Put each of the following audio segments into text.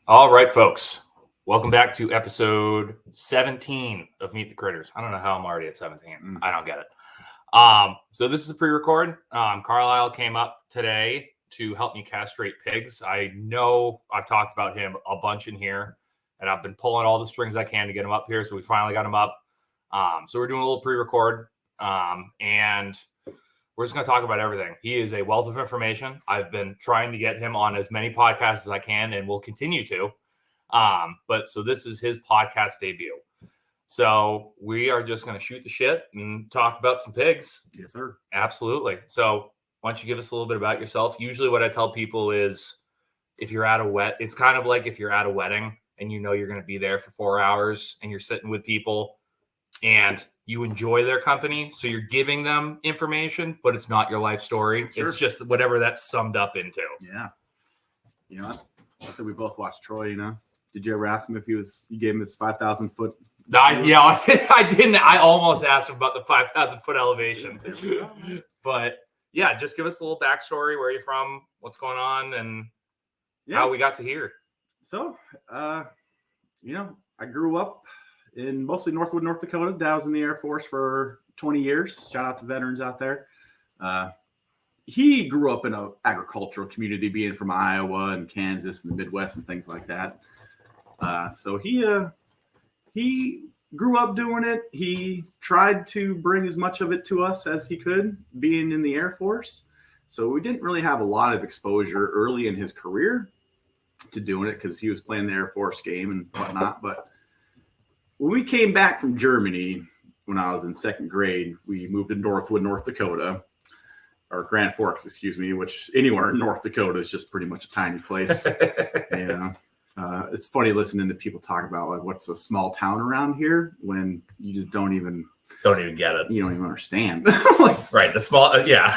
All right, folks. Welcome back to episode 17 of Meet the Critters. I don't know how I'm already at 17. I don't get it. So this is a pre-record. Carlyle came up today to help me castrate pigs. I know I've talked about him a bunch in here, and I've been pulling all the strings I can to get him up here. So we finally got him up. So we're doing a little pre-record, and we're just going to talk about everything. He is a wealth of information. I've been trying to get him on as many podcasts as I can and will continue to. But so this is his podcast debut. So we are just going to shoot the shit and talk about some pigs. Yes, sir. Absolutely. So why don't you give us a little bit about yourself? Usually what I tell people is if you're at it's kind of like if you're at a wedding and you know you're going to be there for 4 hours and you're sitting with people and you enjoy their company. So you're giving them information, but it's not your life story. Sure. It's just whatever that's summed up into. Yeah. You know, I think we both watched Troy, you know. Did you ever ask him if you gave him his 5,000 foot? I didn't. I almost asked him about the 5,000 foot elevation. But yeah, just give us a little backstory. Where are you from? What's going on? And how we got to here. So, you know, I grew up in mostly Northwood, North Dakota. Dad was in the Air Force for 20 years. Shout out to veterans out there. He grew up in an agricultural community, being from Iowa and Kansas and the Midwest and things like that. So he grew up doing it. He tried to bring as much of it to us as he could, being in the Air Force. So we didn't really have a lot of exposure early in his career to doing it because he was playing the Air Force game and whatnot. But when we came back from Germany, when I was in second grade, we moved to Northwood, North Dakota, or Grand Forks, excuse me, which anywhere in North Dakota is just pretty much a tiny place. You know, it's funny listening to people talk about like what's a small town around here when you just don't even get it. You don't even understand. Right. The small, yeah.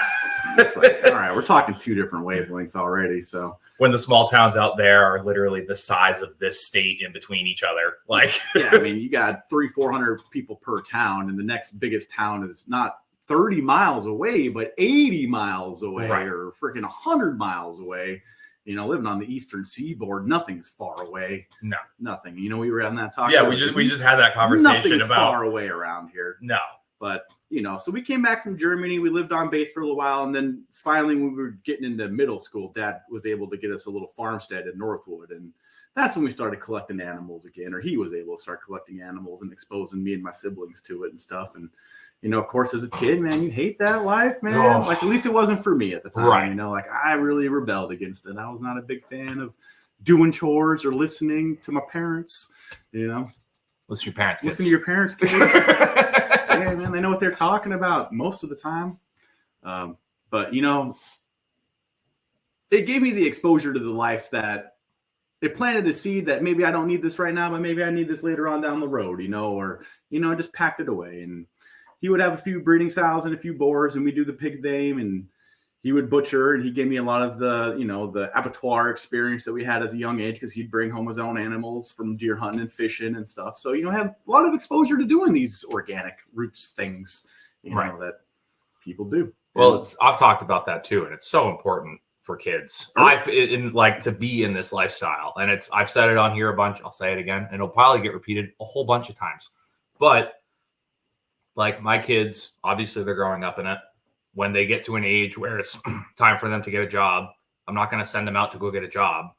It's like, all right, we're talking two different wavelengths already. So when the small towns out there are literally the size of this state in between each other, like yeah, I mean, you got 300-400 people per town, and the next biggest town is not 30 miles away, but 80 miles away, right, or freaking 100 miles away. You know, living on the eastern seaboard, nothing's far away. No, nothing. You know, we were on that talk. Yeah, we just had that conversation nothing's about far away around here. No. But, you know, so we came back from Germany. We lived on base for a little while. And then finally, when we were getting into middle school, Dad was able to get us a little farmstead in Northwood. And that's when we started collecting animals again, or he was able to start collecting animals and exposing me and my siblings to it and stuff. And, you know, of course, as a kid, man, you hate that life, man. Oh. Like, at least it wasn't for me at the time. Right. You know, like I really rebelled against it. I was not a big fan of doing chores or listening to my parents, you know. Listen to your parents' kids. Listen to your parents' kids. Yeah, man, they know what they're talking about most of the time. But, you know, it gave me the exposure to the life that it planted the seed that maybe I don't need this right now, but maybe I need this later on down the road, you know, or, you know, just packed it away. And he would have a few breeding sows and a few boars, and we do the pig game, and he would butcher, and he gave me a lot of the, you know, the abattoir experience that we had as a young age, because he'd bring home his own animals from deer hunting and fishing and stuff. So, you know, have a lot of exposure to doing these organic roots things, you know, that people do. Well, I've talked about that too, and it's so important for kids. Like to be in this lifestyle, and I've said it on here a bunch. I'll say it again, and it'll probably get repeated a whole bunch of times. But like my kids, obviously they're growing up in it. When they get to an age where it's time for them to get a job, I'm not going to send them out to go get a job.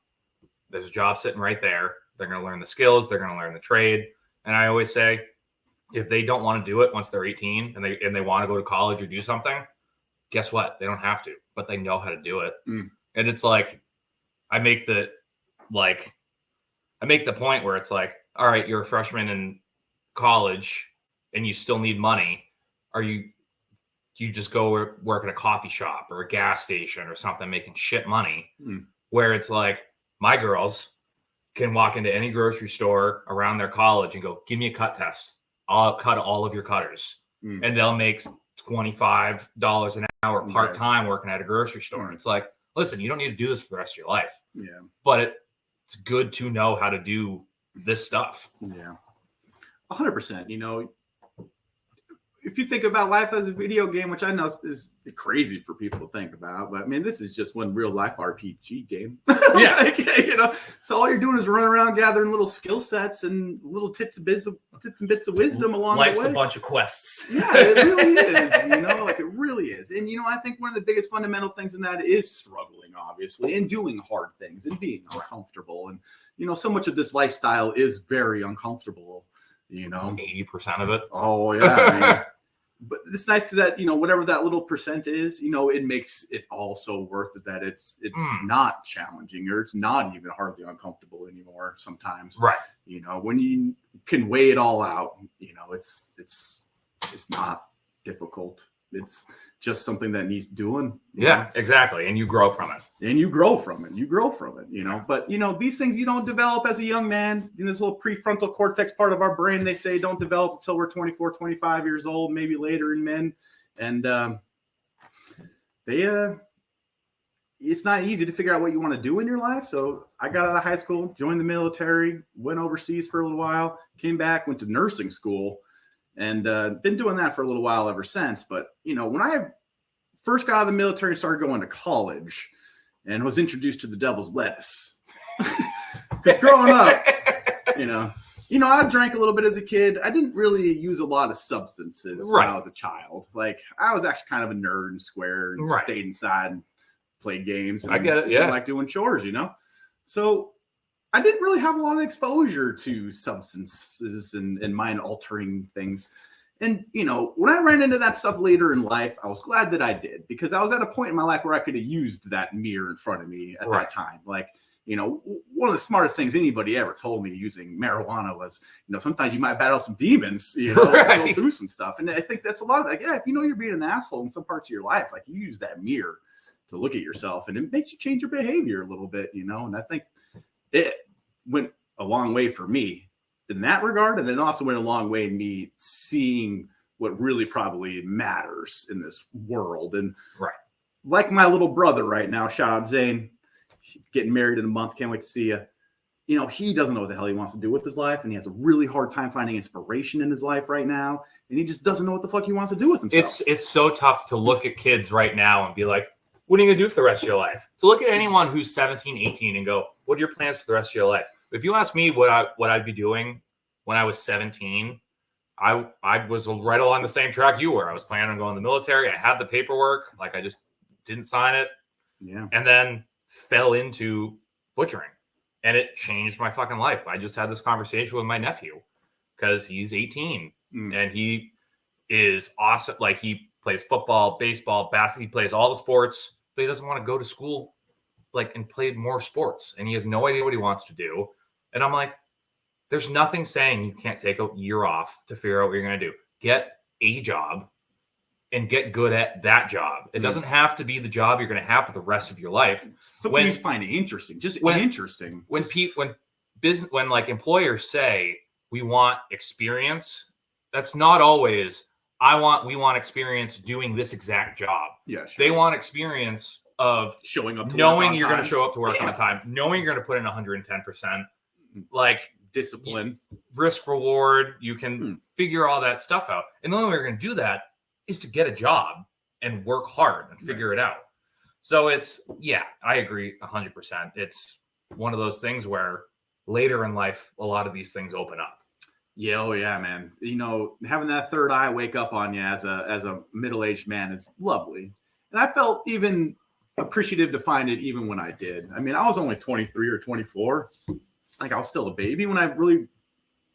There's a job sitting right there. They're going to learn the skills. They're going to learn the trade. And I always say, if they don't want to do it once they're 18 and they want to go to college or do something, guess what? They don't have to, but they know how to do it. And it's like, I make the point where it's like, all right, you're a freshman in college and you still need money. You just go work at a coffee shop or a gas station or something making shit money, where it's like my girls can walk into any grocery store around their college and go, give me a cut test. I'll cut all of your cutters. And they'll make $25 an hour part-time working at a grocery store. It's like, listen, you don't need to do this for the rest of your life. Yeah. But it's good to know how to do this stuff. Yeah. 100%. You know, if you think about life as a video game, which I know is crazy for people to think about, but I mean, this is just one real life RPG game. Yeah. You know, So all you're doing is running around gathering little skill sets and little tits and bits of wisdom along the way. Life's a bunch of quests. Yeah, it really is. Like it really is. And I think one of the biggest fundamental things in that is struggling, obviously, and doing hard things and being uncomfortable. And so much of this lifestyle is very uncomfortable. 80% of it. Oh yeah. But it's nice because that whatever that little percent is, it makes it all so worth it that it's not challenging, or it's not even hardly uncomfortable anymore sometimes. Right. When you can weigh it all out, it's not difficult. It's just something that needs doing. Yeah, exactly. And you grow from it. But these things you don't develop as a young man. In this little prefrontal cortex part of our brain, they say don't develop until we're 24, 25 years old, maybe later in men. And it's not easy to figure out what you want to do in your life. So I got out of high school, joined the military, went overseas for a little while, came back, went to nursing school. And been doing that for a little while ever since. But, when I first got out of the military and started going to college and was introduced to the devil's lettuce, because growing up, I drank a little bit as a kid. I didn't really use a lot of substances when I was a child. Like, I was actually kind of a nerd and square and stayed inside and played games. And I get it, yeah. Like doing chores, So I didn't really have a lot of exposure to substances and mind-altering things. And, when I ran into that stuff later in life, I was glad that I did, because I was at a point in my life where I could have used that mirror in front of me at that time. Like, one of the smartest things anybody ever told me using marijuana was, sometimes you might battle some demons, go through some stuff. And I think that's a lot of that. Yeah, if you're being an asshole in some parts of your life, like, you use that mirror to look at yourself, and it makes you change your behavior a little bit, and I think it went a long way for me in that regard. And then also went a long way in me seeing what really probably matters in this world. And like my little brother right now, shout out Zane, getting married in a month. Can't wait to see you. He doesn't know what the hell he wants to do with his life. And he has a really hard time finding inspiration in his life right now. And he just doesn't know what the fuck he wants to do with himself. It's so tough to look at kids right now and be like, what are you going to do for the rest of your life? To look at anyone who's 17, 18 and go, what are your plans for the rest of your life? If you ask me what I'd be doing when I was 17, I was right along the same track you were. I was planning on going to the military. I had the paperwork. Like, I just didn't sign it. Yeah. And then fell into butchering. And it changed my fucking life. I just had this conversation with my nephew because he's 18 and he is awesome. Like, he plays football, baseball, basketball. He plays all the sports, but he doesn't want to go to school and play more sports. And he has no idea what he wants to do. And I'm like, there's nothing saying you can't take a year off to figure out what you're going to do. Get a job and get good at that job. It doesn't have to be the job you're going to have for the rest of your life. Something you find interesting, interesting. When employers say we want experience, that's not always we want experience doing this exact job. Yeah, sure. They want experience of showing up to knowing you're going to show up to work on time, knowing you're going to put in 110%, like discipline, risk reward. You can figure all that stuff out. And the only way you're going to do that is to get a job and work hard and figure it out. So I agree 100%. It's one of those things where later in life, a lot of these things open up. Yeah, oh yeah, man. Having that third eye wake up on you as a middle-aged man is lovely. And I felt even appreciative to find it even when I did. I mean, I was only 23 or 24. Like, I was still a baby when I really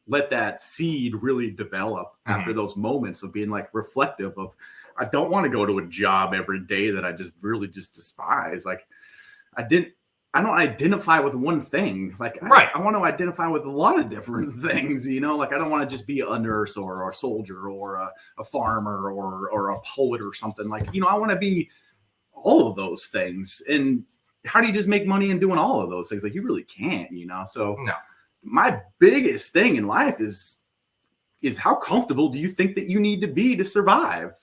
let that seed really develop after those moments of being reflective of, I don't want to go to a job every day that I just really just despise. Like, I don't identify with one thing. I want to identify with a lot of different things, I don't want to just be a nurse or a soldier or a farmer or a poet or something. I want to be all of those things. And how do you just make money in doing all of those things? You really can't, So no. My biggest thing in life is how comfortable do you think that you need to be to survive?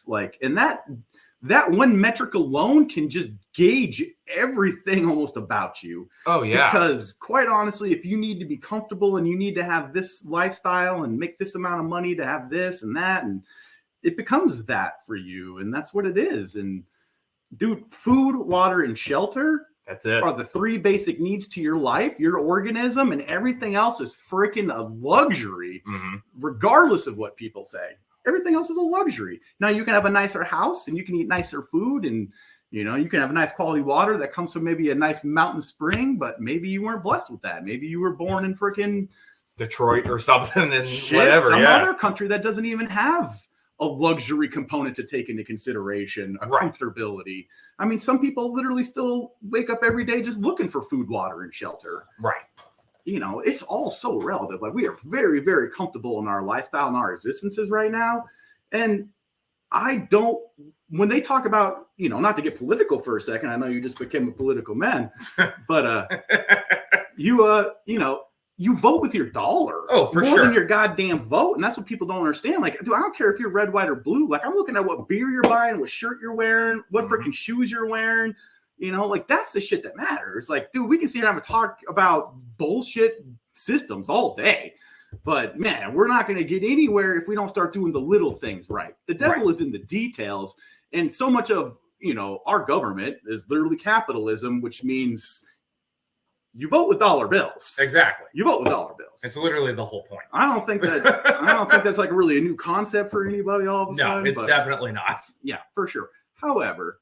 And that one metric alone can just gauge everything almost about you. Oh, yeah. Because quite honestly, if you need to be comfortable and you need to have this lifestyle and make this amount of money to have this and that, and it becomes that for you. And that's what it is. And dude, food, water, and shelter. That's it. Are the 3 basic needs to your life, your organism, and everything else is freaking a luxury, regardless of what people say. Everything else is a luxury. Now you can have a nicer house and you can eat nicer food, and you can have a nice quality water that comes from maybe a nice mountain spring, but maybe you weren't blessed with that. Maybe you were born in freaking Detroit or something, and whatever. Some other country that doesn't even have a luxury component to take into consideration, comfortability. I mean, some people literally still wake up every day just looking for food, water, and shelter. Right. It's all so relative. Like, we are very, very comfortable in our lifestyle and our existences right now. And when they talk about, not to get political for a second, I know you just became a political man, but you vote with your dollar. Oh, for more sure. than your goddamn vote. And that's what people don't understand. Like, dude, I don't care if you're red, white, or blue. Like, I'm looking at what beer you're buying, what shirt you're wearing, what freaking shoes you're wearing. Like, that's the shit that matters. Like, dude, we can sit here and talk about bullshit systems all day. But, man, we're not going to get anywhere if we don't start doing the little things right. The devil is in the details. And so much of, our government is literally capitalism, which means you vote with dollar bills. Exactly. You vote with dollar bills. It's literally the whole point. I don't think that's like really a new concept for anybody all of a sudden. No, it's definitely not. Yeah, for sure. However,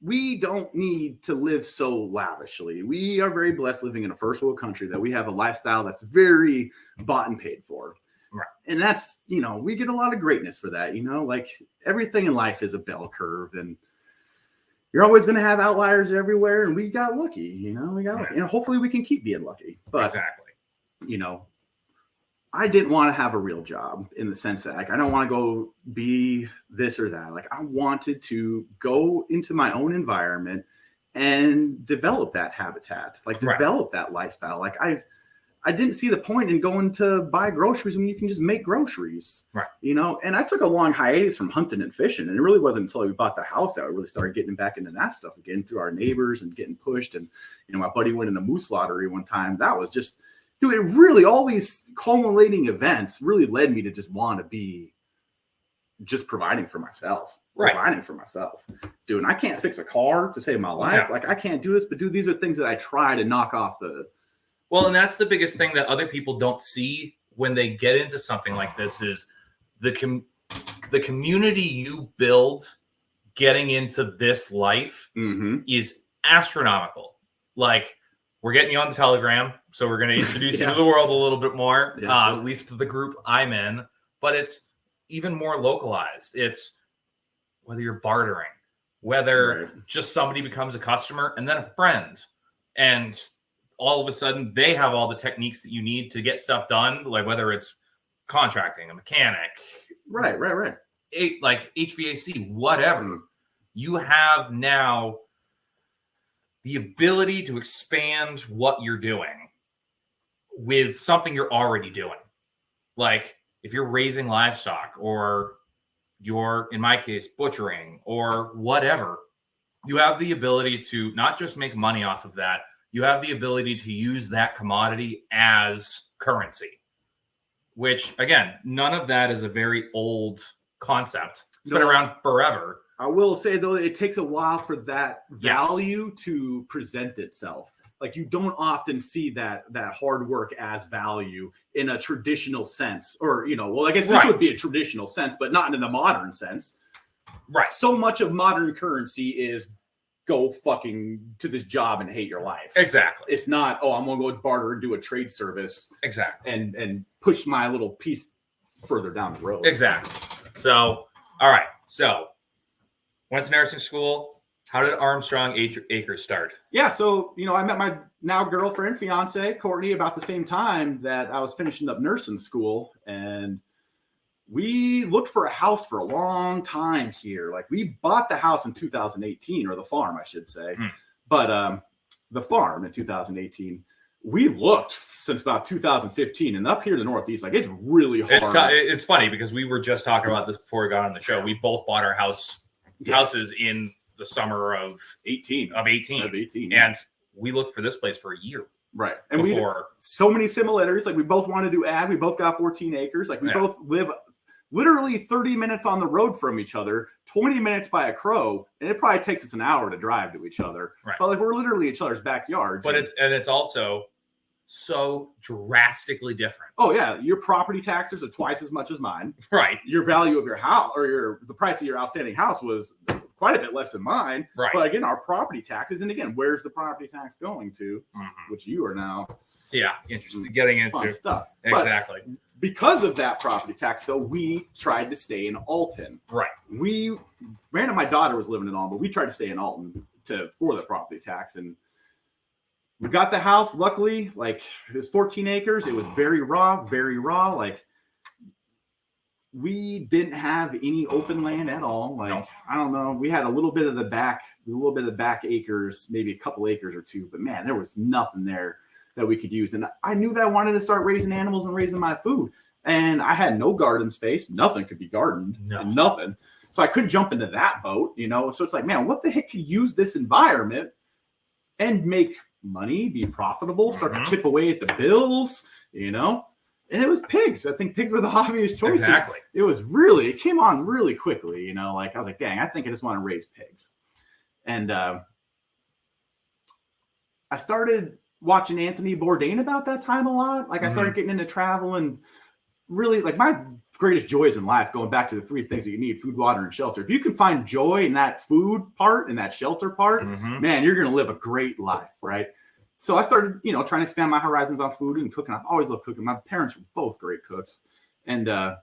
we don't need to live so lavishly. We are very blessed living in a first world country that we have a lifestyle that's very bought and paid for. Right. And that's, we get a lot of greatness for that, like everything in life is a bell curve, and you're always going to have outliers everywhere. And we got lucky, lucky. Hopefully we can keep being lucky. But, exactly. I didn't want to have a real job in the sense that, like, I don't want to go be this or that. Like, I wanted to go into my own environment and develop that habitat, like develop that lifestyle. Like, I didn't see the point in going to buy groceries when you can just make groceries, right? And I took a long hiatus from hunting and fishing, and it really wasn't until we bought the house that I really started getting back into that stuff again through our neighbors and getting pushed. And, my buddy went in a moose lottery one time. That was just, dude, it really, all these culminating events really led me to just want to be just providing for myself, dude. And I can't fix a car to save my life. Yeah. Like, I can't do this, but dude, these are things that I try to knock off the. Well, and that's the biggest thing that other people don't see when they get into something like this is the community you build getting into this life is astronomical. Like, we're getting you on the Telegram, so we're going to introduce you to the world a little bit more, at least to the group I'm in. But it's even more localized. It's whether you're bartering, whether just somebody becomes a customer and then a friend, and all of a sudden they have all the techniques that you need to get stuff done, like whether it's contracting, a mechanic, right, like HVAC, whatever. You have now the ability to expand what you're doing with something you're already doing. Like, if you're raising livestock, or you're, in my case, butchering or whatever, you have the ability to not just make money off of that, you have the ability to use that commodity as currency, which, again, none of that is a very old concept. It's been around forever. I will say, though, it takes a while for that value to present itself. Like, you don't often see that hard work as value in a traditional sense, or, well, I guess this would be a traditional sense, but not in the modern sense. Right. So much of modern currency is go fucking to this job and hate your life. Exactly. It's not, I'm going to go barter and do a trade service. Exactly. And push my little piece further down the road. Exactly. So, all right. So, went to nursing school. How did Armstrong Acres start? Yeah, so, I met my now girlfriend, fiance, Courtney, about the same time that I was finishing up nursing school. And we looked for a house for a long time here. Like, we bought the house in 2018, or the farm, I should say. But the farm in 2018, we looked since about 2015. And up here in the Northeast, like, it's really hard. It's funny because we were just talking about this before we got on the show. We both bought our houses in the summer of 18. And we looked for this place for a year. Right. And we so many similarities. Like, we both want to do ag. We both got 14 acres. Like, we both live literally 30 minutes on the road from each other, 20 minutes by a crow, and it probably takes us an hour to drive to each other. Right. But like we're literally each other's backyards. But it's also so drastically different. Oh yeah, your property taxes are twice as much as mine. Right. Your value of your house or the price of your outstanding house was quite a bit less than mine. Right. But again, our property taxes, and again, where's the property tax going to? Mm-hmm. Which you are now interested getting into stuff. Exactly. But because of that property tax, though, we tried to stay in Alton. Right. Brandon, my daughter was living in Alton, but we tried to stay in Alton for the property tax, and we got the house. Luckily, like it was 14 acres. It was very raw. Like we didn't have any open land at all. Like I don't know. We had a little bit of the back acres, maybe a couple acres or two, but man, there was nothing there that we could use. And I knew that I wanted to start raising animals and raising my food. And I had no garden space. Nothing could be gardened. Nothing. So I couldn't jump into that boat, So it's like, man, what the heck could use this environment and make money, be profitable, start to chip away at the bills, And it was pigs. I think pigs were the obvious choice. Exactly. It came on really quickly, Like I was like, dang, I think I just want to raise pigs. And I started watching Anthony Bourdain about that time a lot. Like I started getting into travel and really like my greatest joys in life, going back to the three things that you need: food, water, and shelter. If you can find joy in that food part and that shelter part, man, you're going to live a great life. Right. So I started, trying to expand my horizons on food and cooking. I've always loved cooking. My parents were both great cooks. And I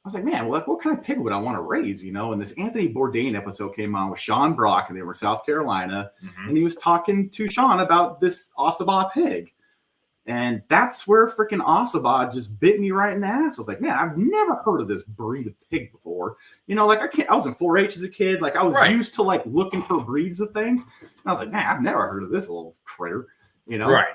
was like, man, well, what kind of pig would I want to raise? And this Anthony Bourdain episode came on with Sean Brock, and they were in South Carolina. And he was talking to Sean about this Ossabaw pig. And that's where freaking Ossabaw just bit me right in the ass. I was like, man, I've never heard of this breed of pig before. Like I was in 4-H as a kid. Like I was used to like looking for breeds of things. And I was like, man, I've never heard of this little critter, Right.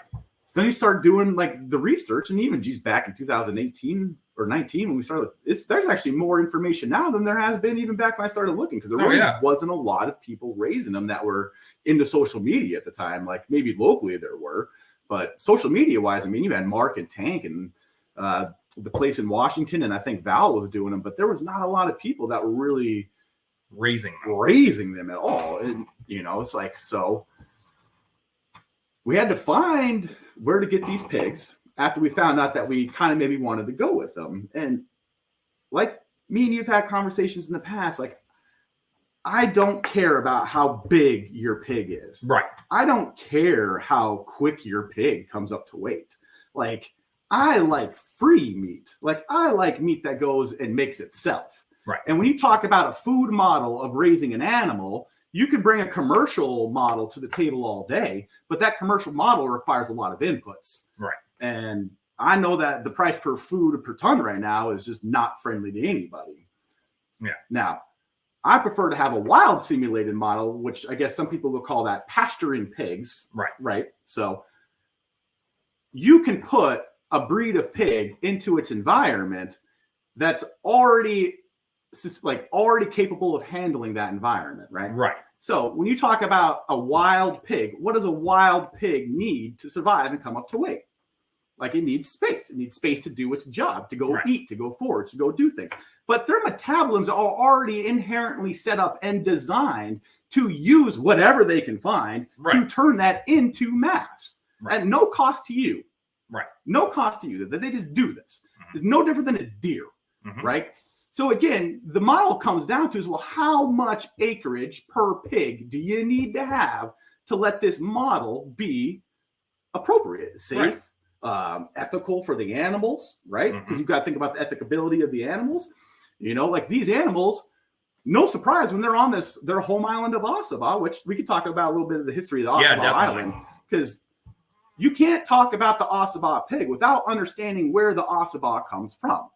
So then you start doing like the research, and even back in 2018 or 19 when we started, there's actually more information now than there has been even back when I started looking, because there really wasn't a lot of people raising them that were into social media at the time. Like maybe locally there were, but social media wise, I mean, you had Mark and Tank and the place in Washington, and I think Val was doing them, but there was not a lot of people that were really raising them at all. And it's like, so we had to find where to get these pigs after we found out that we kind of maybe wanted to go with them. And like me and you've had conversations in the past, like I don't care about how big your pig is. Right. I don't care how quick your pig comes up to weight. Like I like free meat. Like I like meat that goes and makes itself. Right. And when you talk about a food model of raising an animal, you can bring a commercial model to the table all day, but that commercial model requires a lot of inputs. Right. And I know that the price per food per ton right now is just not friendly to anybody. Yeah. Now, I prefer to have a wild simulated model, which I guess some people will call that pasturing pigs. Right. Right. So you can put a breed of pig into its environment that's already capable of handling that environment, right? Right. So when you talk about a wild pig, what does a wild pig need to survive and come up to weight? Like it needs space. It needs space to do its job, to go eat, to go forage, to go do things. But their metabolisms are already inherently set up and designed to use whatever they can find to turn that into mass at no cost to you. Right. No cost to you. That they just do this. It's no different than a deer, right? So again, the model comes down to is, well, how much acreage per pig do you need to have to let this model be appropriate, safe, ethical for the animals, right? Because you've got to think about the ethicability of the animals. Like these animals, no surprise when they're on their home island of Ossabaw, which we could talk about a little bit of the history of the Ossabaw Island, because you can't talk about the Ossabaw pig without understanding where the Ossabaw comes from.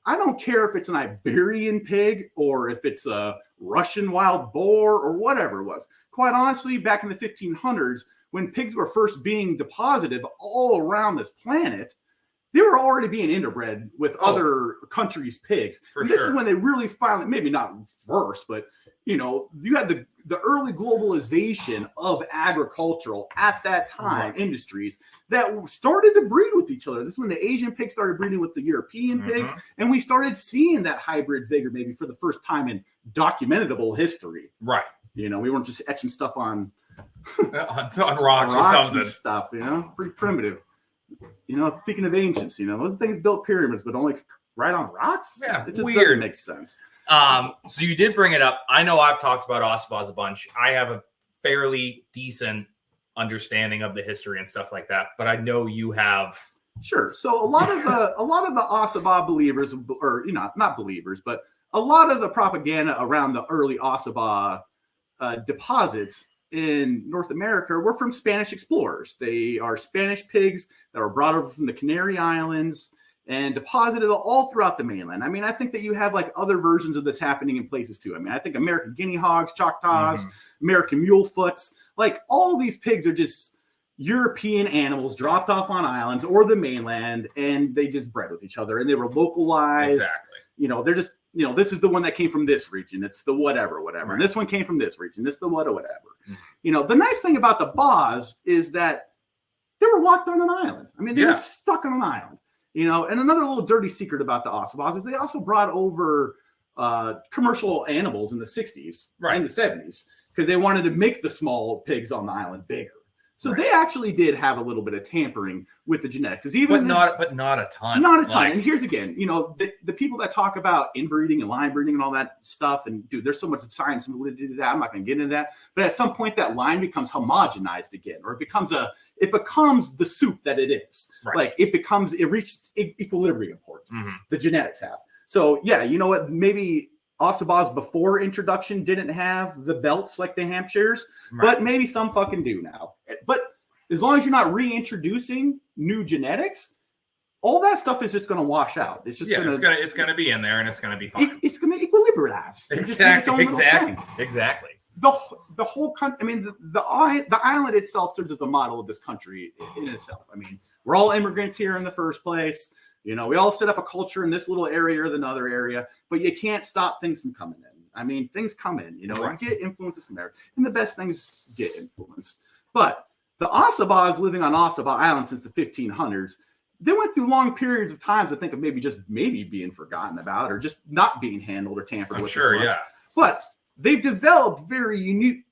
I don't care if it's an Iberian pig or if it's a Russian wild boar or whatever it was. Quite honestly, back in the 1500s, when pigs were first being deposited all around this planet, they were already being interbred with other countries' pigs. This is when they really finally, maybe not first, but you had the early globalization of agricultural at that time industries that started to breed with each other. This is when the Asian pigs started breeding with the European pigs, and we started seeing that hybrid vigor maybe for the first time in documentable history. Right. We weren't just etching stuff on rocks or something. And stuff, pretty primitive. Speaking of ancients, those things built pyramids, but only right on rocks. Yeah, it just weird. doesn't make sense. So you did bring it up. I know I've talked about Ossibas a bunch. I have a fairly decent understanding of the history and stuff like that, but I know you have. Sure. So a lot of the Ossibah believers, or not believers, but a lot of the propaganda around the early Ossibah deposits in North America were from Spanish explorers. They are Spanish pigs that were brought over from the Canary Islands and deposited all throughout the mainland. I mean, I think that you have like other versions of this happening in places too. I mean, I think American guinea hogs, Choctaws, American mulefoots, like all these pigs are just European animals dropped off on islands or the mainland, and they just bred with each other and they were localized. Exactly. They're just, this is the one that came from this region. It's the whatever. Right. And this one came from this region. It's the whatever. The nice thing about the Bas is that they were locked on an island. I mean, they were stuck on an island. And another little dirty secret about the Ossibas is they also brought over commercial animals in the 60s and the 70s because they wanted to make the small pigs on the island bigger. So they actually did have a little bit of tampering with the genetics. But not a ton. Not a ton. And here's again, the people that talk about inbreeding and line breeding and all that stuff, and dude, there's so much science and validity to that. I'm not going to get into that. But at some point, that line becomes homogenized again, or it becomes the soup that it is. Right. Like it reaches equilibrium point. The genetics have. So yeah, you know what? Maybe Ossibas before introduction didn't have the belts like the Hampshires, but maybe some fucking do now. But as long as you're not reintroducing new genetics, all that stuff is just going to wash out. It's just it's going to be in there and it's going to be fine. It's going to equilibrize. Exactly. The whole country. I mean, the island itself serves as a model of this country in itself. I mean, we're all immigrants here in the first place. We all set up a culture in this little area or another area, but you can't stop things from coming in. I mean, things come in, you get influences from there, and the best things get influence. But the Ossibas living on Ossibah Island since the 1500s, they went through long periods of times, I think, of maybe being forgotten about or just not being handled or tampered with. Sure, yeah. But they've developed very unique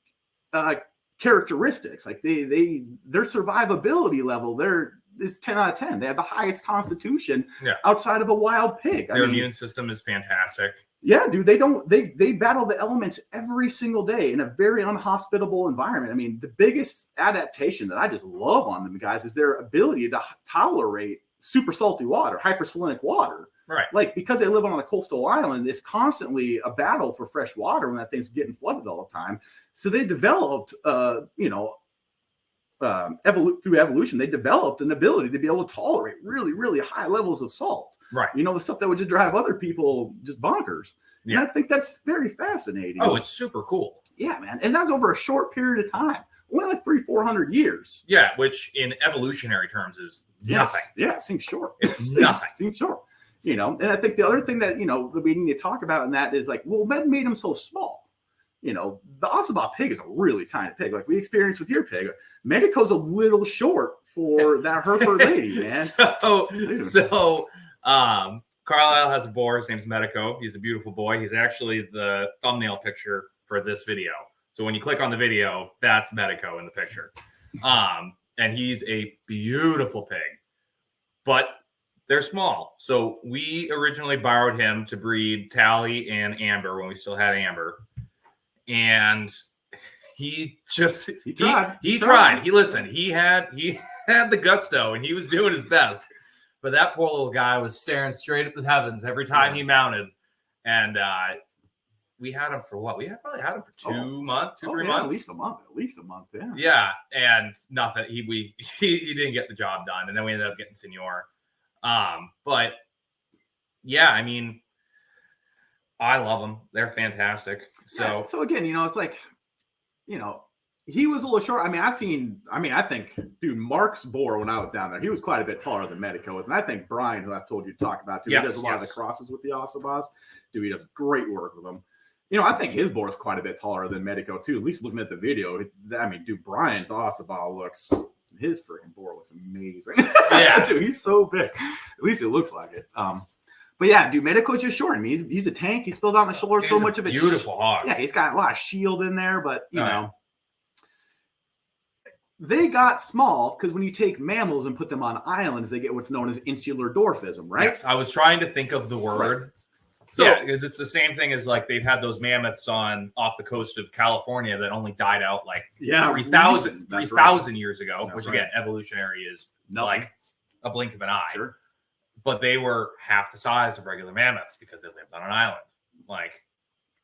characteristics. Like their survivability level, is 10 out of 10. They have the highest constitution outside of a wild pig. Their immune system is fantastic. Yeah, dude, they battle the elements every single day in a very unhospitable environment. I mean, the biggest adaptation that I just love on them guys is their ability to tolerate super salty water, hypersalinic water. Right. Like, because they live on a coastal island, it's constantly a battle for fresh water when that thing's getting flooded all the time. So they developed, through evolution, they developed an ability to be able to tolerate really, really high levels of salt. Right. The stuff that would just drive other people just bonkers. Yeah. And I think that's very fascinating. Oh, it's super cool. Yeah, man. And that's over a short period of time. Only like 300-400 years. Yeah, which in evolutionary terms is nothing. Yeah, it seems short. It's nothing. It seems short. And I think the other thing that, that we need to talk about in that is like, well, what made them so small? The Ossibah pig is a really tiny pig. Like we experienced with your pig. Medico's a little short for that Hereford lady, man. Carlyle has a boar. His name's Medico. He's a beautiful boy. He's actually the thumbnail picture for this video. So when you click on the video, that's Medico in the picture. And he's a beautiful pig, but they're small. So we originally borrowed him to breed Tally and Amber when we still had Amber. And he tried. He listened. He had the gusto and he was doing his best. But that poor little guy was staring straight at the heavens every time he mounted. And we had him for what? We probably had him for 3 months. At least a month. Yeah. Yeah. And nothing. He didn't get the job done. And then we ended up getting Senor. But yeah, I mean, I love them. They're fantastic. So again, it's like, he was a little short. I think, dude, Mark's boar when I was down there, he was quite a bit taller than Medico is. And I think Brian, who I've told you to talk about too, he does a lot of the crosses with the Ossibas. Dude, he does great work with them. I think his boar is quite a bit taller than Medico too. At least looking at the video, I mean, dude, Brian's Ossabal looks. His freaking boar looks amazing. Yeah, dude, he's so big. At least it looks like it. But yeah, dude, Medico's just short. I mean, he's a tank. He's filled out on the shoulders. So much of it. Beautiful hog. Yeah, he's got a lot of shield in there, but you know. They got small because when you take mammals and put them on islands, they get what's known as insular dwarfism, right? Yes, I was trying to think of the word. Right. So, yeah, because it's the same thing as like they've had those mammoths off the coast of California that only died out like 3,000 years ago, which again, evolutionary is like a blink of an eye. Sure. But they were half the size of regular mammoths because they lived on an island. Like,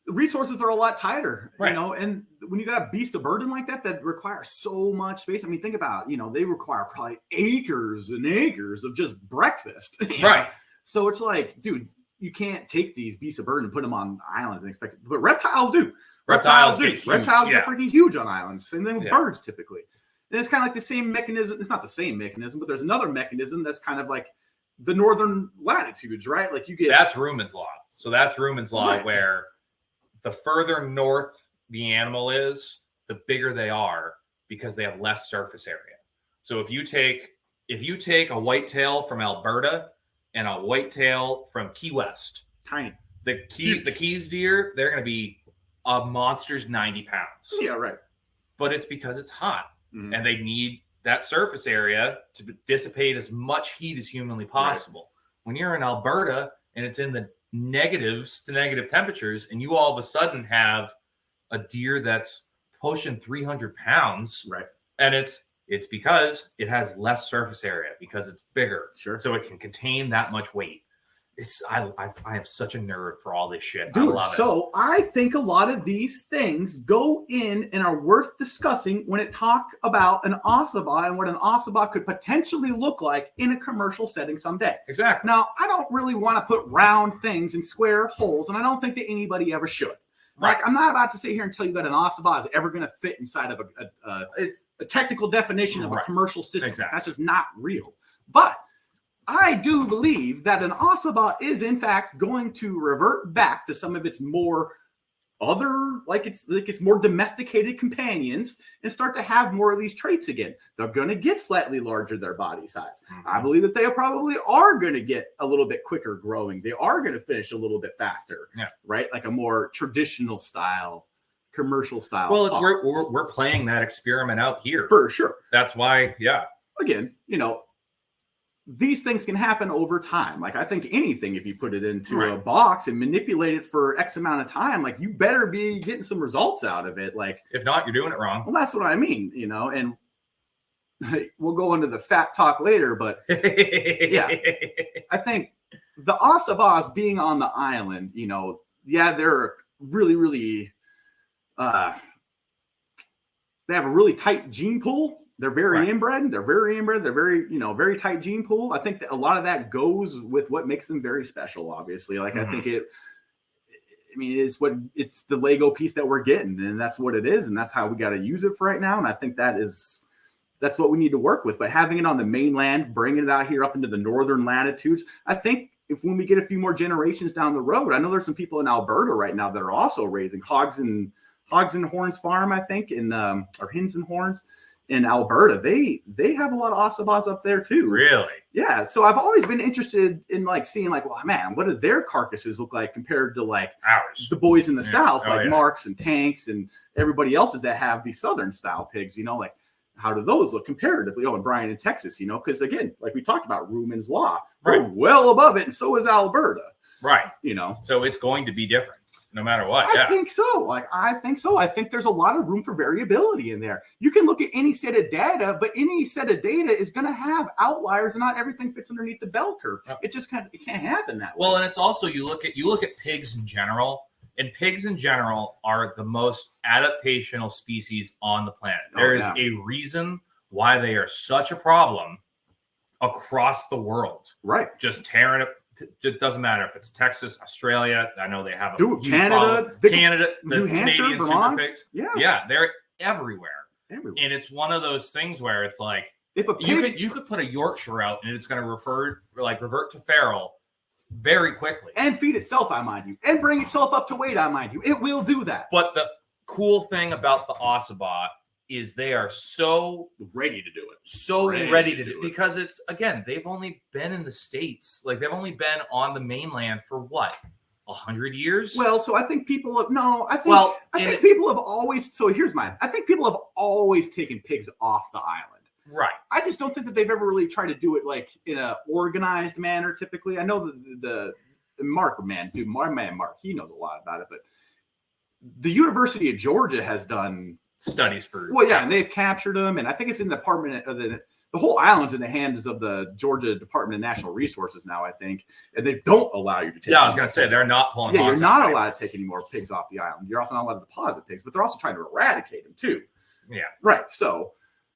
the resources are a lot tighter, right. And when you got a beast of burden like that requires so much space. I mean, think about, they require probably acres and acres of just breakfast. Right. So it's like, dude, you can't take these beasts of burden and put them on islands and expect it. But reptiles do. Reptiles get freaking huge on islands. And then with birds typically. And it's kind of like the same mechanism. It's not the same mechanism, but there's another mechanism that's kind of like the northern latitudes, right? Like you get. That's Ruhmann's law. So that's Ruhmann's law where the further north the animal is, the bigger they are because they have less surface area. So if you take a whitetail from Alberta and a whitetail from Key West, tiny. The Keys deer, they're going to be a monster's 90 pounds. Yeah, right. But it's because it's hot and they need that surface area to dissipate as much heat as humanly possible. Right. When you're in Alberta and it's in the negative temperatures, and you all of a sudden have a deer that's pushing 300 pounds, right? And it's because it has less surface area because it's bigger, sure. So it can contain that much weight. I am such a nerd for all this shit. Dude, I love it. So I think a lot of these things go in and are worth discussing when it talk about an Ossabah and what an Ossabah could potentially look like in a commercial setting someday. Exactly. Now, I don't really want to put round things in square holes, and I don't think that anybody ever should. Right. Like, I'm not about to sit here and tell you that an Ossabah is ever going to fit inside of a technical definition of a commercial system. Exactly. That's just not real. But I do believe that an Ossabah is in fact going to revert back to some of its more its more domesticated companions and start to have more of these traits again. They're going to get slightly larger, their body size. Mm-hmm. I believe that they probably are going to get a little bit quicker growing. They are going to finish a little bit faster, right? Like a more traditional style, commercial style. Well, we're playing that experiment out here. For sure. That's why, Again, these things can happen over time. Like I think anything, if you put it into a box and manipulate it for X amount of time, like you better be getting some results out of it. Like if not, you're doing it wrong. Well, that's what I mean, and we'll go into the fat talk later, but I think the Ossabahs being on the island, they're really, really, they have a really tight gene pool. They're very inbred. They're very, very tight gene pool. I think that a lot of that goes with what makes them very special, obviously. Like, I think it's the Lego piece that we're getting, and that's what it is. And that's how we got to use it for right now. And I think that's what we need to work with. But having it on the mainland, bringing it out here up into the northern latitudes, I think when we get a few more generations down the road, I know there's some people in Alberta right now that are also raising Hogs and Horns Farm, I think, or Hens and Horns. In Alberta, they have a lot of Ossabahs up there too. Really? Yeah. So I've always been interested in seeing well, man, what do their carcasses look like compared to ours? The boys in the South, Marks and Tanks and everybody else's that have these Southern style pigs. How do those look comparatively? And Brian in Texas, because again, like we talked about Ruhmann's law, we're well above it, and so is Alberta. Right. So it's going to be different. No matter what. I think so. I think there's a lot of room for variability in there. You can look at any set of data, but any set of data is going to have outliers, and not everything fits underneath the bell curve. It just it can't happen that way. Well, and it's also you look at pigs in general, and pigs in general are the most adaptational species on the planet. There is a reason why they are such a problem across the world. Right. Just tearing up. It doesn't matter if it's Texas, Australia. I know they have Canada, New Hampshire, Canadian Vermont. Super pigs. Yeah, they're everywhere. And it's one of those things where it's like if a pig, you could put a Yorkshire out and it's going to revert to feral very quickly. And feed itself, I mind you. And bring itself up to weight, I mind you. It will do that. But the cool thing about the Ossibot is they are so ready to do it. So ready to do it. Because it's, again, they've only been in the States. Like, they've only been on the mainland for what? 100 years? Well, so I think people have, I think people have always, so here's mine. I think people have always taken pigs off the island. Right. I just don't think that they've ever really tried to do it like in a organized manner. Typically, I know the Mark, man, dude, my man Mark, he knows a lot about it. But the University of Georgia has done studies for. Well, yeah, and they've captured them, and I think it's in the department of the whole island's in the hands of the Georgia Department of Natural Resources now, I think, and they don't allow you to take. Yeah, I was going to say they're not pulling. Yeah, you're not allowed to take any more pigs off the island. You're also not allowed to deposit pigs, but they're also trying to eradicate them too. Yeah. Right. So.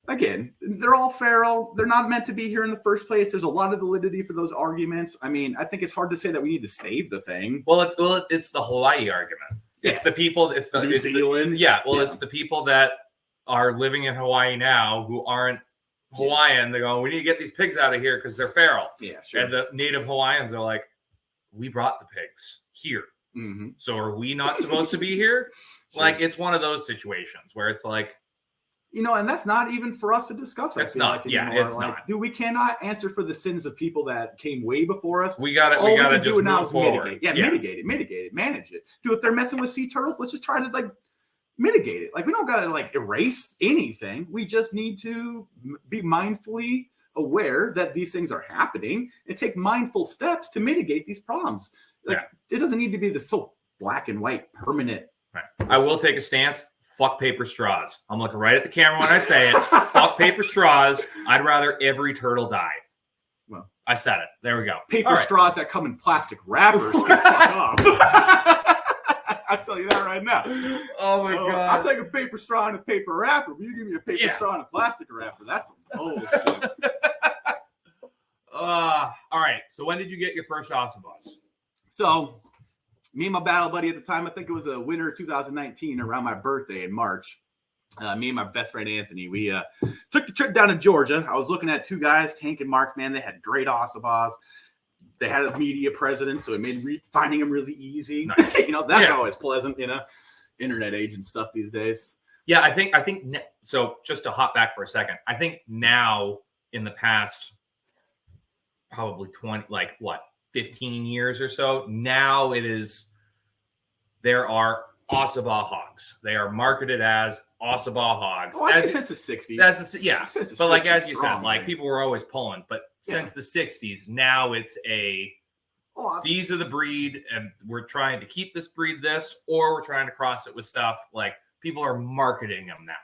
Again, they're all feral. They're not meant to be here in the first place. There's a lot of validity for those arguments. I mean, I think it's hard to say that we need to save the thing. Well, it's the Hawaii argument. It's the people. It's the New Zealand. It's the people that are living in Hawaii now who aren't Hawaiian. They go, we need to get these pigs out of here because they're feral. Yeah, sure. And the native Hawaiians are like, we brought the pigs here. Mm-hmm. So are we not supposed to be here? Sure. Like, it's one of those situations where it's like, and that's not even for us to discuss. It's not. Yeah, it's not. Dude, we cannot answer for the sins of people that came way before us. We got to just move forward. Mitigate. Yeah, mitigate it, manage it. Dude, if they're messing with sea turtles, let's just try to mitigate it. Like, we don't got to erase anything. We just need to be mindfully aware that these things are happening and take mindful steps to mitigate these problems. It doesn't need to be this so black and white permanent. Right. I will take a stance. Fuck paper straws. I'm looking right at the camera when I say it. Fuck paper straws. I'd rather every turtle die. Well, I said it. There we go. Paper straws that come in plastic wrappers can fuck off. I'll tell you that right now. Oh, my God. I'll take a paper straw and a paper wrapper, but you give me a paper straw and a plastic wrapper. That's some bullshit. All right. So when did you get your first Ossibos? So me and my battle buddy at the time, I think it was a winter of 2019 around my birthday in March. Me and my best friend Anthony, we took the trip down to Georgia. I was looking at two guys, Tank and Mark, man. They had great Ossibos. They had a media presence, so it made finding them really easy. Nice. That's always pleasant, internet age and stuff these days. Yeah, I think so. Just to hop back for a second, I think now in the past probably 15 years or so, now there are Ossibah hogs. They are marketed as Ossibah hogs. Oh, I think since the 60s. Since the 60s, as you said, people were always pulling, but since the 60s, now it's these are the breed, and we're trying to keep this breed or we're trying to cross it with stuff. Like, people are marketing them now.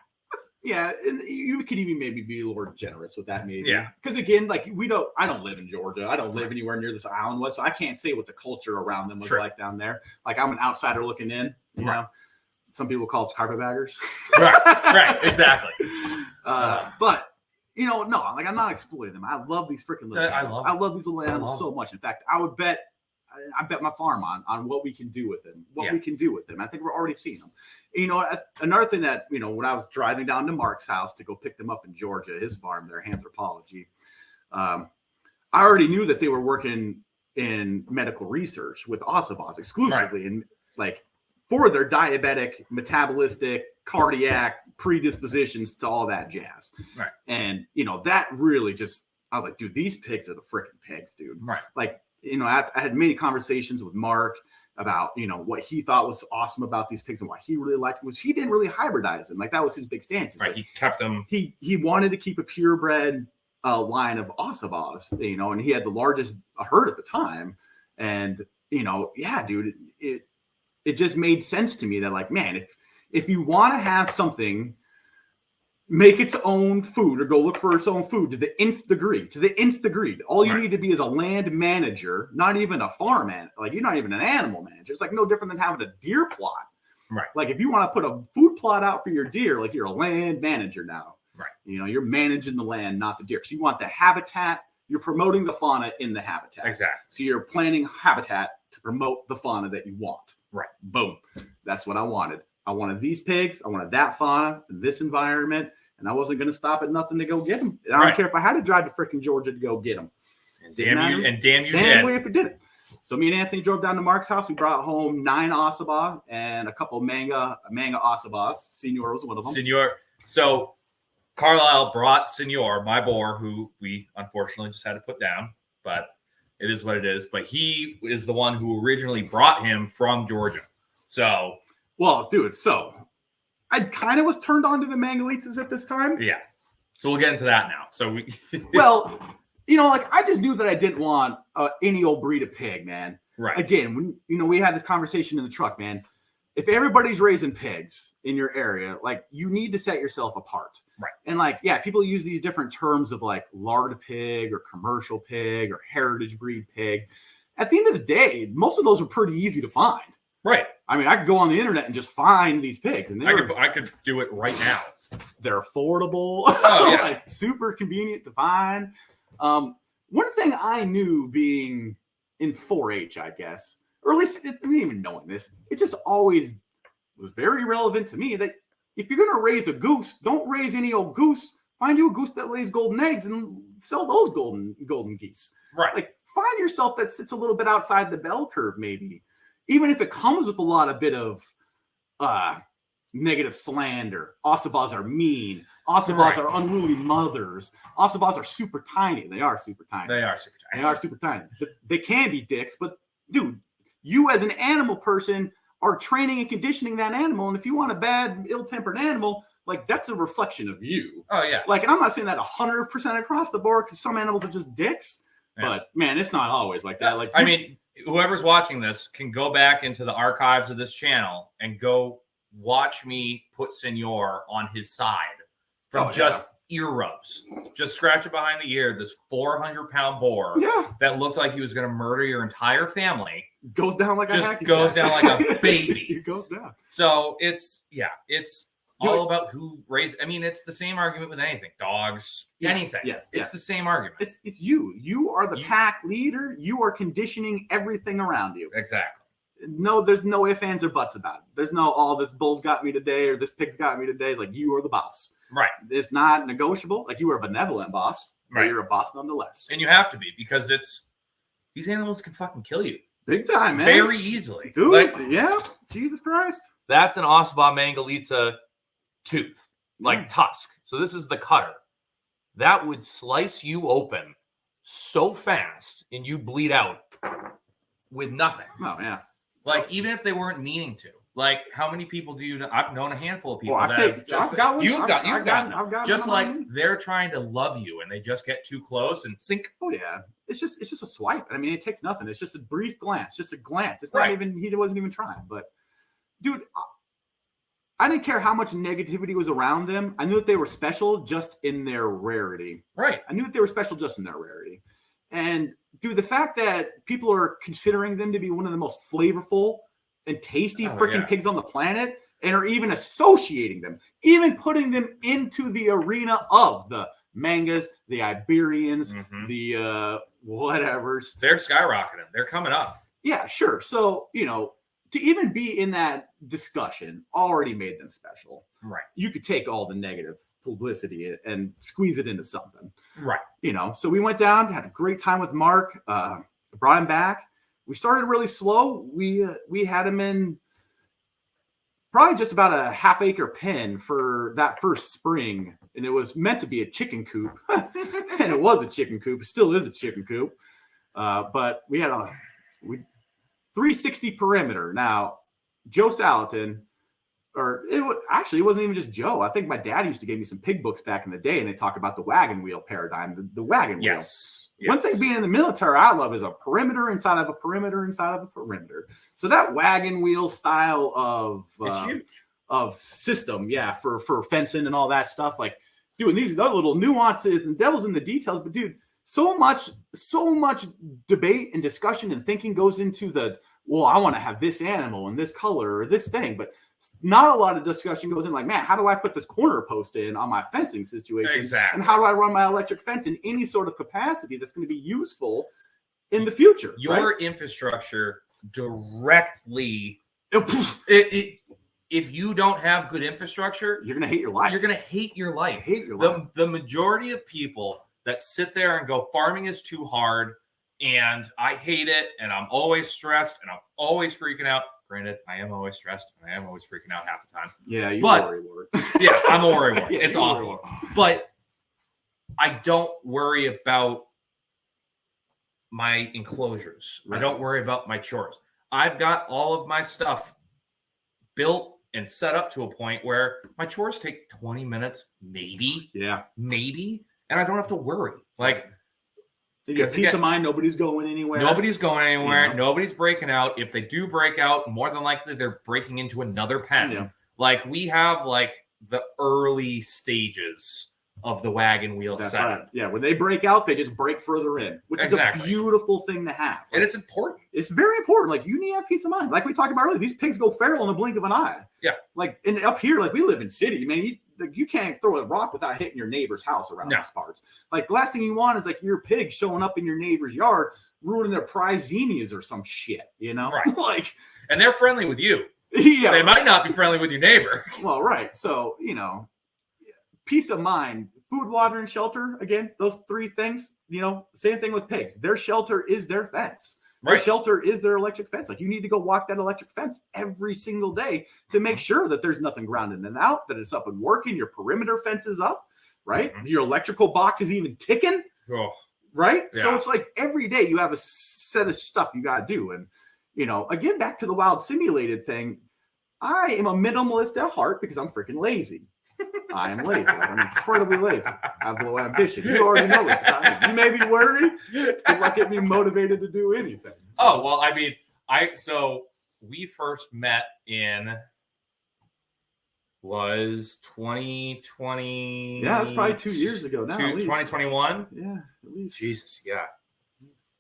Yeah, and you could even maybe be a little more generous with that, maybe. Yeah. Because again, I don't live in Georgia. I don't live anywhere near this island was, so I can't say what the culture around them was like down there. Like, I'm an outsider looking in, you know. Some people call us carpetbaggers. Right, exactly. But no, I'm not exploiting them. I love these freaking little animals. I love these little animals so much. In fact, I bet my farm on what we can do with them. We can do with them. I think we're already seeing them. Another thing that, when I was driving down to Mark's house to go pick them up in Georgia, his farm there, Anthropology, I already knew that they were working in medical research with Ossibahs exclusively, and for their diabetic, metabolistic, cardiac predispositions to all that jazz. Right. And, that really I was like, dude, these pigs are the freaking pigs, dude. Right. I had many conversations with Mark about, what he thought was awesome about these pigs and why he really liked them, was he didn't really hybridize them. That was his big stance. Right. He kept them. He wanted to keep a purebred line of Ossibahs, and he had the largest herd at the time. And, dude, it just made sense to me that, man, if you want to have something make its own food or go look for its own food to the nth degree. All you need to be is a land manager, not even a farm man. You're not even an animal manager. It's no different than having a deer plot. Right. If you want to put a food plot out for your deer, you're a land manager now. Right. You're managing the land, not the deer. So you want the habitat. You're promoting the fauna in the habitat. Exactly. So you're planning habitat to promote the fauna that you want. Right. Boom. That's what I wanted. I wanted these pigs. I wanted that fauna, this environment. And I wasn't going to stop at nothing to go get them. I don't care if I had to drive to freaking Georgia to go get them. And damn you did. If it did it. So me and Anthony drove down to Mark's house. We brought home 9 Ossabaw and a couple manga Ossabaws. Senor was one of them. Senor. So Carlyle brought Senor, my boar, who we unfortunately just had to put down, but it is what it is. But he is the one who originally brought him from Georgia. So, well, dude, so I kind of was turned on to the Mangalitas at this time. Yeah. So we'll get into that now. So we, well, you know, like I just knew that I didn't want any old breed of pig, man. Right. Again, when we had this conversation in the truck, man. If everybody's raising pigs in your area, like you need to set yourself apart. Right. And like, yeah, people use these different terms of like lard pig or commercial pig or heritage breed pig. At the end of the day, most of those are pretty easy to find. Right. I mean, I could go on the internet and just find these pigs, and I could do it right now. They're affordable. Oh, yeah. Like super convenient to find. One thing I knew being in 4-H, I guess, or at least I didn't even knowing this, it just always was very relevant to me that if you're going to raise a goose, don't raise any old goose. Find you a goose that lays golden eggs and sell those golden geese. Right. Like find yourself that sits a little bit outside the bell curve, maybe. Even if it comes with a bit of negative slander. Ossabaws are mean. Ossabaws are unruly mothers. Ossabaws are super tiny. They are super tiny. They are super tiny. They are super tiny. They can be dicks, but dude, you as an animal person are training and conditioning that animal. And if you want a bad, ill-tempered animal, like that's a reflection of you. Oh, yeah. Like, and I'm not saying that 100% across the board because some animals are just dicks. Yeah. But man, it's not always like that. Like, I mean, whoever's watching this can go back into the archives of this channel and go watch me put Senor on his side from ear rubs. Just scratch it behind the ear. This 400-pound boar that looked like he was going to murder your entire family goes down like down like a baby. It goes down. So it's all about who raised. I mean, it's the same argument with anything. Dogs, anything. Yes. It's the same argument. It's you. You are the pack leader. You are conditioning everything around you. Exactly. No, there's no ifs, ands, or buts about it. There's no, this bull's got me today or this pig's got me today. It's like you are the boss. Right. It's not negotiable. Like you are a benevolent boss. But you're a boss nonetheless. And you have to be because these animals can fucking kill you. Big time, man. Very easily. Dude, Jesus Christ. That's an Ossabaw Mangalitsa tooth, like tusk. So this is the cutter. That would slice you open so fast and you bleed out with nothing. Oh, yeah. Like, even if they weren't meaning to. Like, how many people do you know? I've known a handful of people I've got one. You've got one. Just like they're trying to love you and they just get too close and sink. Oh, yeah. It's just a swipe. I mean, it takes nothing. It's just a brief glance. Just a glance. It's not even, he wasn't even trying. But, dude, I didn't care how much negativity was around them. I knew that they were special just in their rarity. Right. I knew that they were special just in their rarity. And, dude, the fact that people are considering them to be one of the most flavorful and tasty freaking pigs on the planet and are even associating them, even putting them into the arena of the mangas, the Iberians, the whatevers. They're skyrocketing. They're coming up. Yeah, sure. So, to even be in that discussion already made them special. Right. You could take all the negative publicity and squeeze it into something. Right. So we went down, had a great time with Mark, brought him back. We started really slow. We had him in probably just about a half-acre pen for that first spring, and it was meant to be a chicken coop, and it was a chicken coop. It still is a chicken coop, but we had a 360 perimeter. Now, Joe Salatin, it wasn't even just Joe. I think my dad used to give me some pig books back in the day, and they talk about the wagon wheel paradigm, the wagon wheel. Yes. One thing being in the military I love is a perimeter inside of a perimeter inside of a perimeter. So that wagon wheel style of system, for fencing and all that stuff, like doing these other little nuances and devil's in the details. But dude, so much debate and discussion and thinking goes into I want to have this animal and this color or this thing, but not a lot of discussion goes in like, man, how do I put this corner post in on my fencing situation? Exactly. And how do I run my electric fence in any sort of capacity that's going to be useful in the future? Your infrastructure directly, if you don't have good infrastructure, you're going to hate your life. You're going to hate your life. Hate your life. The majority of people that sit there and go, farming is too hard, and I hate it, and I'm always stressed, and I'm always freaking out. Granted, I am always stressed, and I am always freaking out half the time. Yeah, you're a worry wart. Yeah, I'm a worry wart. Yeah, it's awful. But I don't worry about my enclosures. Right. I don't worry about my chores. I've got all of my stuff built and set up to a point where my chores take 20 minutes, maybe. Yeah. Maybe. And I don't have to worry. Like, you get peace of mind. Nobody's going anywhere. Nobody's going anywhere. You know? Nobody's breaking out. If they do break out, more than likely they're breaking into another pen. Yeah. Like, we have like the early stages of the wagon wheel setup. Right. Yeah, when they break out, they just break further in, which is a beautiful thing to have. And it's important. It's very important. Like, you need to have peace of mind. Like we talked about earlier, these pigs go feral in a blink of an eye. Yeah. Like, and up here, like we live in city, man, you can't throw a rock without hitting your neighbor's house around these parts. Like, the last thing you want is like your pig showing up in your neighbor's yard, ruining their prize zinnias or some shit, you know? Right. Like, and they're friendly with you. Yeah. They might not be friendly with your neighbor. Well, right. So, you know, peace of mind, food, water, and shelter. Again, those three things, you know, same thing with pigs. Their shelter is their fence. Their shelter is their electric fence. Like, you need to go walk that electric fence every single day to make sure that there's nothing grounded in and out, that it's up and working. Your perimeter fence is up, right? Mm-hmm. Your electrical box is even ticking, right? Yeah. So it's like every day you have a set of stuff you got to do. And, you know, again, back to the wild simulated thing, I am a minimalist at heart because I'm freaking lazy. I am lazy. I'm incredibly lazy. I have low ambition. You already know this. You may be worried. Good luck getting me motivated to do anything. Oh, well, I mean, so we first met in was 2020. Yeah, that's probably 2 years ago now. 2021? Yeah, at least. Jesus, yeah.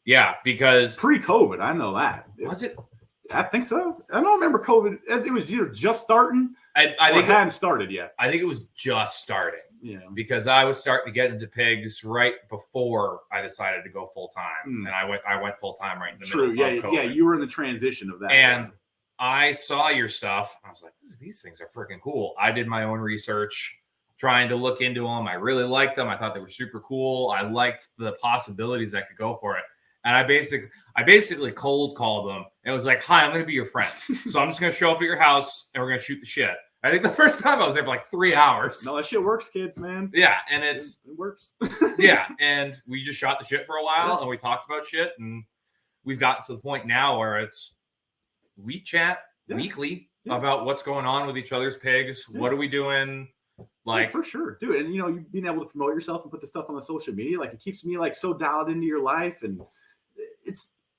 Yeah, because pre-COVID, I know that. Was it? I think so. I don't remember COVID. It was either just starting. I think it hadn't started yet. I think it was just starting. Yeah. Because I was starting to get into pigs right before I decided to go full time, and I went full time right in the middle of COVID. Yeah. You were in the transition of that. And I saw your stuff. I was like, these things are freaking cool. I did my own research, trying to look into them. I really liked them. I thought they were super cool. I liked the possibilities that could go for it. And I basically cold called them and was like, "Hi, I'm going to be your friend. So I'm just going to show up at your house and we're going to shoot the shit." I think the first time I was there for like 3 hours. No, that shit works, kids, man. Yeah, and it works. Yeah, and we just shot the shit for a while, and we talked about shit, and we've gotten to the point now where we chat weekly about what's going on with each other's pigs. Yeah. What are we doing? Like, for sure, dude. And you know, you being able to promote yourself and put the stuff on the social media, like, it keeps me like so dialed into your life, and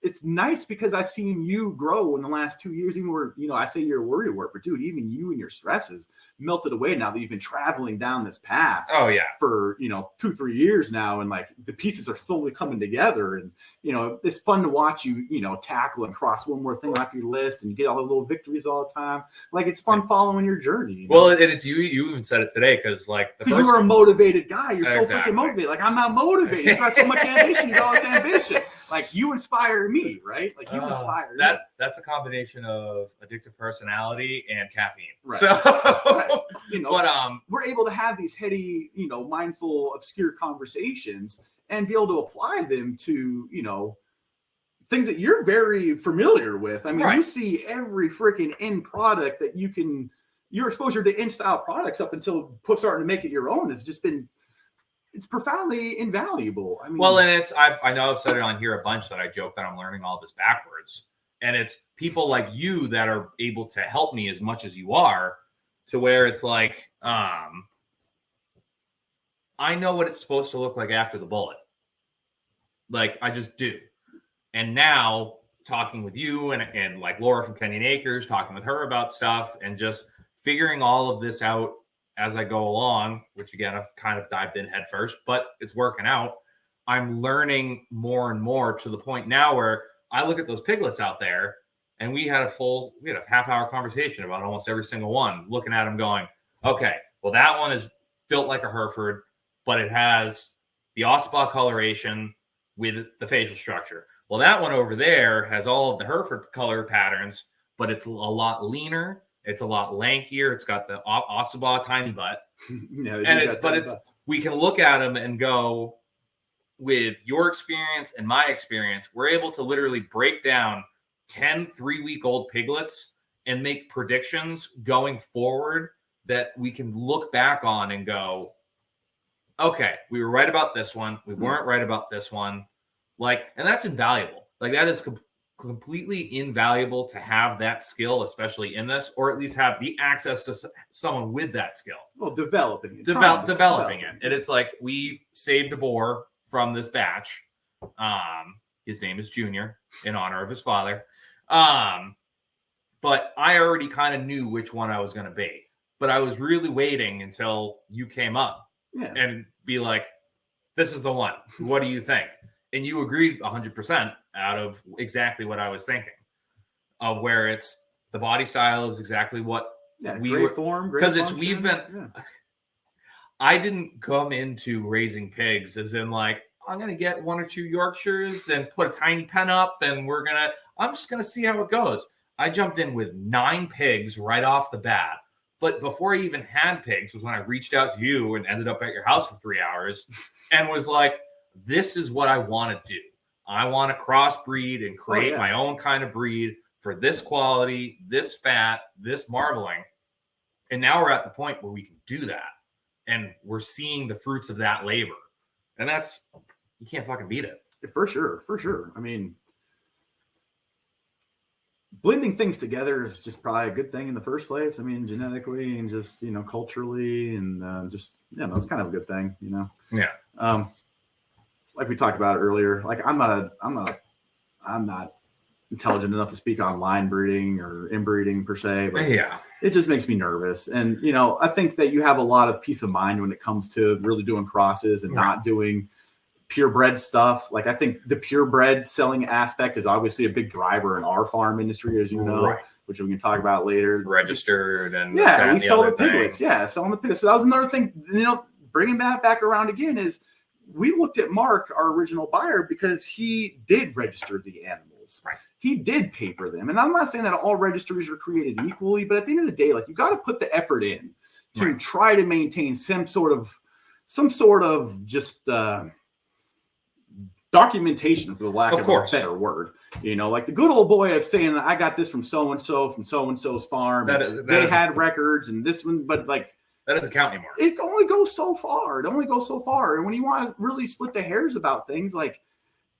it's nice because I've seen you grow in the last 2 years. Even where, you know, I say you're a worry wart, but dude, even you and your stresses melted away now that you've been traveling down this path. Oh yeah, for 2-3 years now, and like the pieces are slowly coming together. And you know, it's fun to watch you, tackle and cross one more thing off your list, and you get all the little victories all the time. Like, it's fun following your journey. You know? Well, and it's you even said it today because you were a motivated guy. You're so freaking motivated. Like, I'm not motivated. You've got so much ambition. You got all this ambition. Like, you inspire me, right? Like, you inspire me. That's a combination of addictive personality and caffeine. Right. So, right. But we're able to have these heady, mindful, obscure conversations and be able to apply them to, things that you're very familiar with. I mean, You see every freaking end product that your exposure to end style products up until starting to make it your own has just been, it's profoundly invaluable. I mean, well, and I know I've said it on here a bunch that I joke that I'm learning all this backwards. And it's people like you that are able to help me as much as you are, to where it's like, I know what it's supposed to look like after the bullet. Like, I just do. And now talking with you and like Laura from Carlyle Acres, talking with her about stuff and just figuring all of this out as I go along, which again, I've kind of dived in head first, but it's working out. I'm learning more and more to the point now where I look at those piglets out there, and we had a half-hour conversation about almost every single one, looking at them going, okay, well, that one is built like a Hereford, but it has the Ossabaw coloration with the facial structure. Well, that one over there has all of the Hereford color patterns, but it's a lot leaner. It's a lot lankier. It's got the Ossabaw tiny butt. Yeah, we can look at them and go, with your experience and my experience, we're able to literally break down 10 3-week-old piglets and make predictions going forward that we can look back on and go, okay, we were right about this one. We weren't right about this one. Like, and that's invaluable. Like, that is completely invaluable to have that skill, especially in this, or at least have the access to someone with that skill. Well, developing it. Developing it. And it's like, we saved a boar from this batch. His name is Junior, in honor of his father. But I already kind of knew which one I was going to be. But I was really waiting until you came up and be like, this is the one. What do you think? And you agreed 100% out of exactly what I was thinking, of where it's the body style is exactly what we were form, because I didn't come into raising pigs as in like, I'm going to get 1 or 2 Yorkshires and put a tiny pen up and I'm just going to see how it goes. I jumped in with 9 pigs right off the bat. But before I even had pigs was when I reached out to you and ended up at your house for 3 hours and was like, this is what I want to do. I want to crossbreed and create my own kind of breed for this quality, this fat, this marbling. And now we're at the point where we can do that. And we're seeing the fruits of that labor. And that's, you can't fucking beat it. For sure. I mean, blending things together is just probably a good thing in the first place. I mean, genetically and just, culturally and just, it's kind of a good thing, Yeah. Like we talked about earlier, like I'm not intelligent enough to speak on line breeding or inbreeding per se, but it just makes me nervous. And, I think that you have a lot of peace of mind when it comes to really doing crosses and not doing purebred stuff. Like, I think the purebred selling aspect is obviously a big driver in our farm industry, as you know, which we can talk about later. Registered and we sell the piglets. Selling the piglets. So that was another thing, bringing that back around again is we looked at Mark, our original buyer, because he did register the animals. Right. He did paper them. And I'm not saying that all registries are created equally, but at the end of the day, like, you got to put the effort in to try to maintain some sort of just documentation, for the lack of a better word. Like the good old boy of saying that I got this from so-and-so from so-and-so's farm. They had records and this one, but like, that doesn't count anymore. It only goes so far. And when you want to really split the hairs about things, like,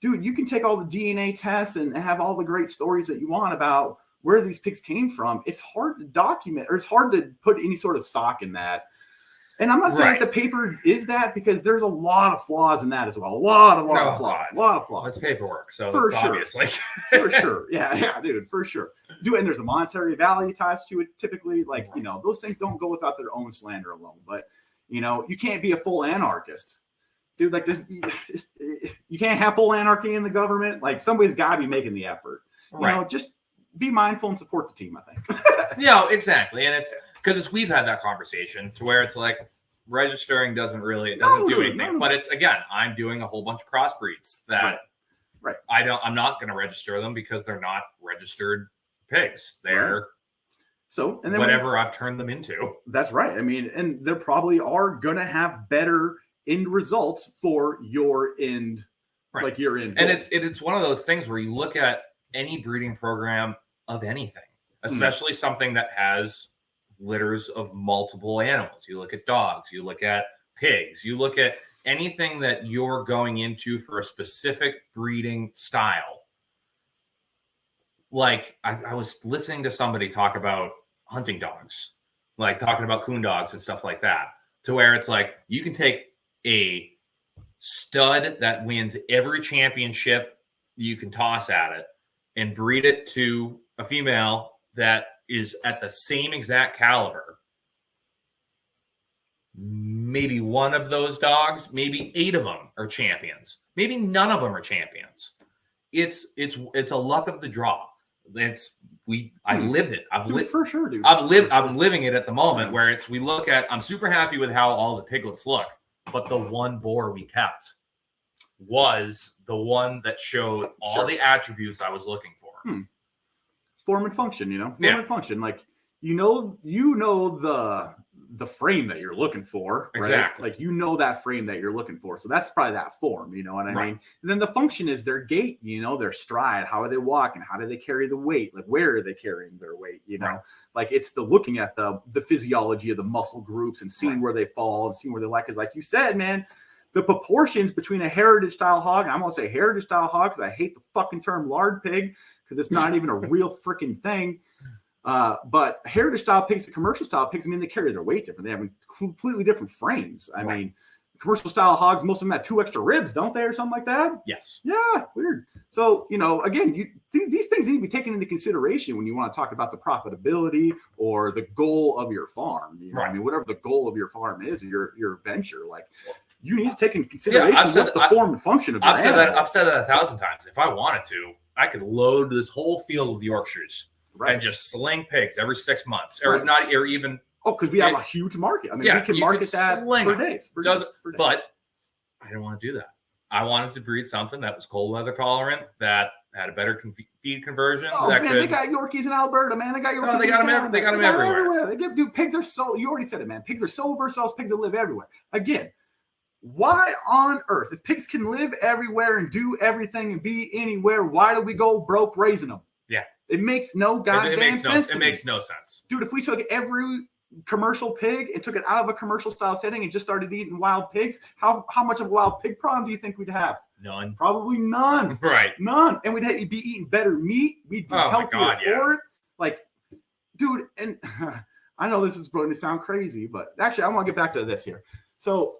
dude, you can take all the DNA tests and have all the great stories that you want about where these pigs came from. It's hard to document, or it's hard to put any sort of stock in that. And I'm not saying that the paper is that, because there's a lot of flaws in that as well. A lot of flaws. It's paperwork. So for obviously. For sure. Yeah, dude, for sure. Dude, and there's a monetary value attached to it. Typically, like, those things don't go without their own slander alone. But, you can't be a full anarchist. Dude, like this, you can't have full anarchy in the government. Like, somebody's got to be making the effort. Just be mindful and support the team, I think. Exactly. And it's, because we've had that conversation to where it's like registering doesn't do anything. But it's, again, I'm doing a whole bunch of crossbreeds that I'm not going to register them because they're not registered pigs. They're and then whatever I've turned them into. That's right. I mean, and there probably are going to have better end results for your end, like your end. And it's one of those things where you look at any breeding program of anything, especially something that has litters of multiple animals. You look at dogs, you look at pigs, you look at anything that you're going into for a specific breeding style. Like, I was listening to somebody talk about hunting dogs, like talking about coon dogs and stuff like that, to where it's like, you can take a stud that wins every championship you can toss at it and breed it to a female that is at the same exact caliber. Maybe one of those dogs, maybe 8 of them are champions. Maybe none of them are champions. It's a luck of the draw. I lived it. I've lived for sure, dude. I'm living it at the moment where we look at, I'm super happy with how all the piglets look, but the one boar we kept was the one that showed all the attributes I was looking for. Form and function, and function. Like, the the frame that you're looking for. Right? Exactly. Like, you know that frame that you're looking for. So that's probably that form, you know what I mean? And then the function is their gait, you know, their stride. How are they walking? How do they carry the weight? Like, where are they carrying their weight? You know, like, it's the looking at the physiology of the muscle groups and seeing where they fall and seeing where they like. Because like you said, man, the proportions between a heritage style hog, and I'm going to say heritage style hog because I hate the fucking term lard pig because it's not even a real freaking thing. But heritage style pigs to commercial style pigs, I mean, they carry their weight different. They have completely different frames. I mean, commercial style hogs, most of them have 2 extra ribs, don't they, or something like that? Yes. Yeah, weird. So, you know, again, these things need to be taken into consideration when you want to talk about the profitability or the goal of your farm. You know, I mean, whatever the goal of your farm is, your venture, like, you need to take into consideration what's the form and function of your animal. I've said that 1,000 times. If I wanted to, I could load this whole field with Yorkshires and just sling pigs every 6 months, or not, or even. Oh, because we have a huge market. I mean, we can market that for days. But I didn't want to do that. I wanted to breed something that was cold weather tolerant, that had a better feed conversion. Oh, man, they got Yorkies in Alberta, man. They got Yorkies. Oh, they got them everywhere. Pigs are so. You already said it, man. Pigs are so versatile. Pigs that live everywhere. Again, why on earth, if pigs can live everywhere and do everything and be anywhere, why do we go broke raising them? Yeah, it makes no goddamn sense. It makes no sense, dude. If we took every commercial pig and took it out of a commercial style setting and just started eating wild pigs, how much of a wild pig problem do you think we'd have? None. Probably none. Right. None. And we'd be eating better meat. We'd be healthier for it. Like, dude, and I know this is going to sound crazy, but actually I want to get back to this here. So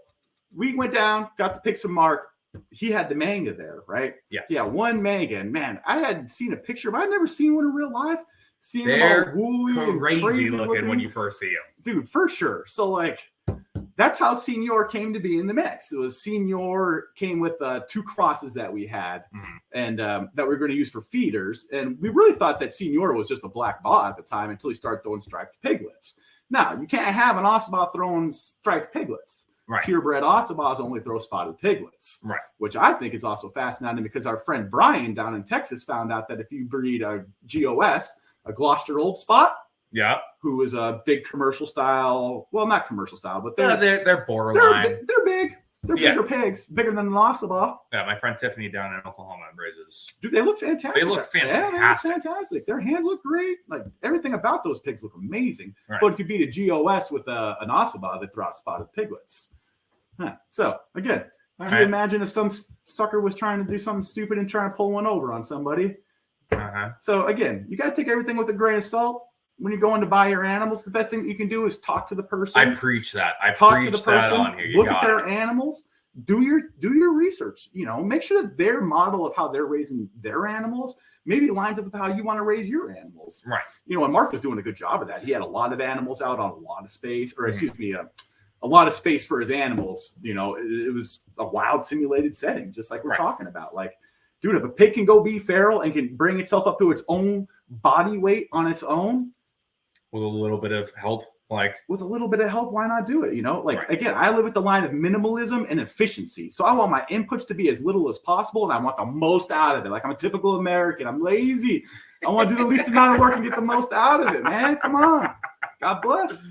we went down, got the pigs from Mark. He had the manga there, right? Yes. Yeah, one manga. And man, I had seen a picture, but I'd never seen one in real life. Seeing them all woolly and crazy looking when you first see them. Dude, for sure. So, like, that's how Senior came to be in the mix. It was Senior came with 2 crosses that we had and that we were going to use for feeders. And we really thought that Senior was just a black ball at the time until he started throwing striped piglets. Now, you can't have an Ossabaw throwing striped piglets. Right. Purebred Ossabaws only throw spotted piglets. Right. Which I think is also fascinating because our friend Brian down in Texas found out that if you breed a GOS, a Gloucester Old Spot, who is a big commercial style, well, not commercial style, but they're borderline. They're big. They're bigger pigs, bigger than an Ossabaw. Yeah, my friend Tiffany down in Oklahoma raises. Dude, they look fantastic. They look fantastic. Yeah, they look fantastic. Their hands look great. Like, everything about those pigs look amazing. Right. But if you beat a GOS with an Ossabaw, they throw out spotted piglets. Huh. So, again, could you imagine if some sucker was trying to do something stupid and trying to pull one over on somebody? So, again, you got to take everything with a grain of salt. When you're going to buy your animals, the best thing you can do is talk to the person. I preach that. Talk to the person, on here. Look at their animals. Do your research. You know, make sure that their model of how they're raising their animals maybe lines up with how you want to raise your animals. Right. You know, and Mark was doing a good job of that. He had a lot of animals out on a lot of space, or excuse me, a lot of space for his animals. You know, it was a wild simulated setting, just like we're talking about. Like, dude, if a pig can go be feral and can bring itself up to its own body weight on its own, with a little bit of help, why not do it? You know, like, again, I live with the line of minimalism and efficiency. So I want my inputs to be as little as possible, and I want the most out of it. Like, I'm a typical American. I'm lazy. I want to do the least amount of work and get the most out of it, man. Come on. God bless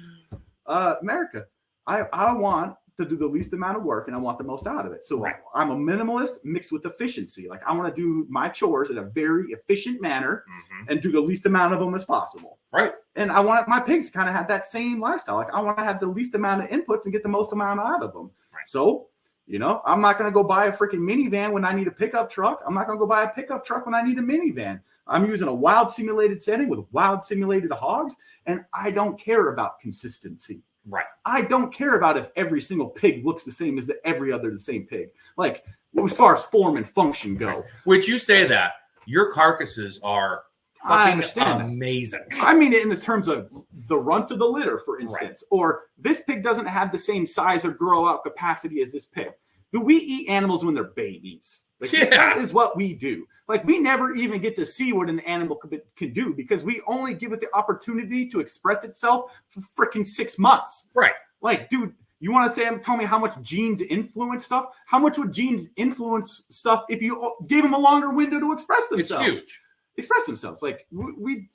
America. I want to do the least amount of work and I want the most out of it. So I'm a minimalist mixed with efficiency. Like, I want to do my chores in a very efficient manner and do the least amount of them as possible. Right. And I want my pigs to kind of have that same lifestyle. Like, I want to have the least amount of inputs and get the most amount out of them. Right. So, you know, I'm not going to go buy a freaking minivan when I need a pickup truck. I'm not going to go buy a pickup truck when I need a minivan. I'm using a wild simulated setting with wild simulated hogs, and I don't care about consistency. Right. I don't care about if every single pig looks the same as the same pig. Like, as far as form and function go. Which you say that your carcasses are fucking amazing. I mean it in the terms of the runt of the litter, for instance, or this pig doesn't have the same size or grow out capacity as this pig. Do we eat animals when they're babies? Like, that is what we do. Like, we never even get to see what an animal can do because we only give it the opportunity to express itself for freaking 6 months. Right. Like, dude, you want to tell me how much genes influence stuff? How much would genes influence stuff if you gave them a longer window to express themselves? It's huge. Express themselves. Like, the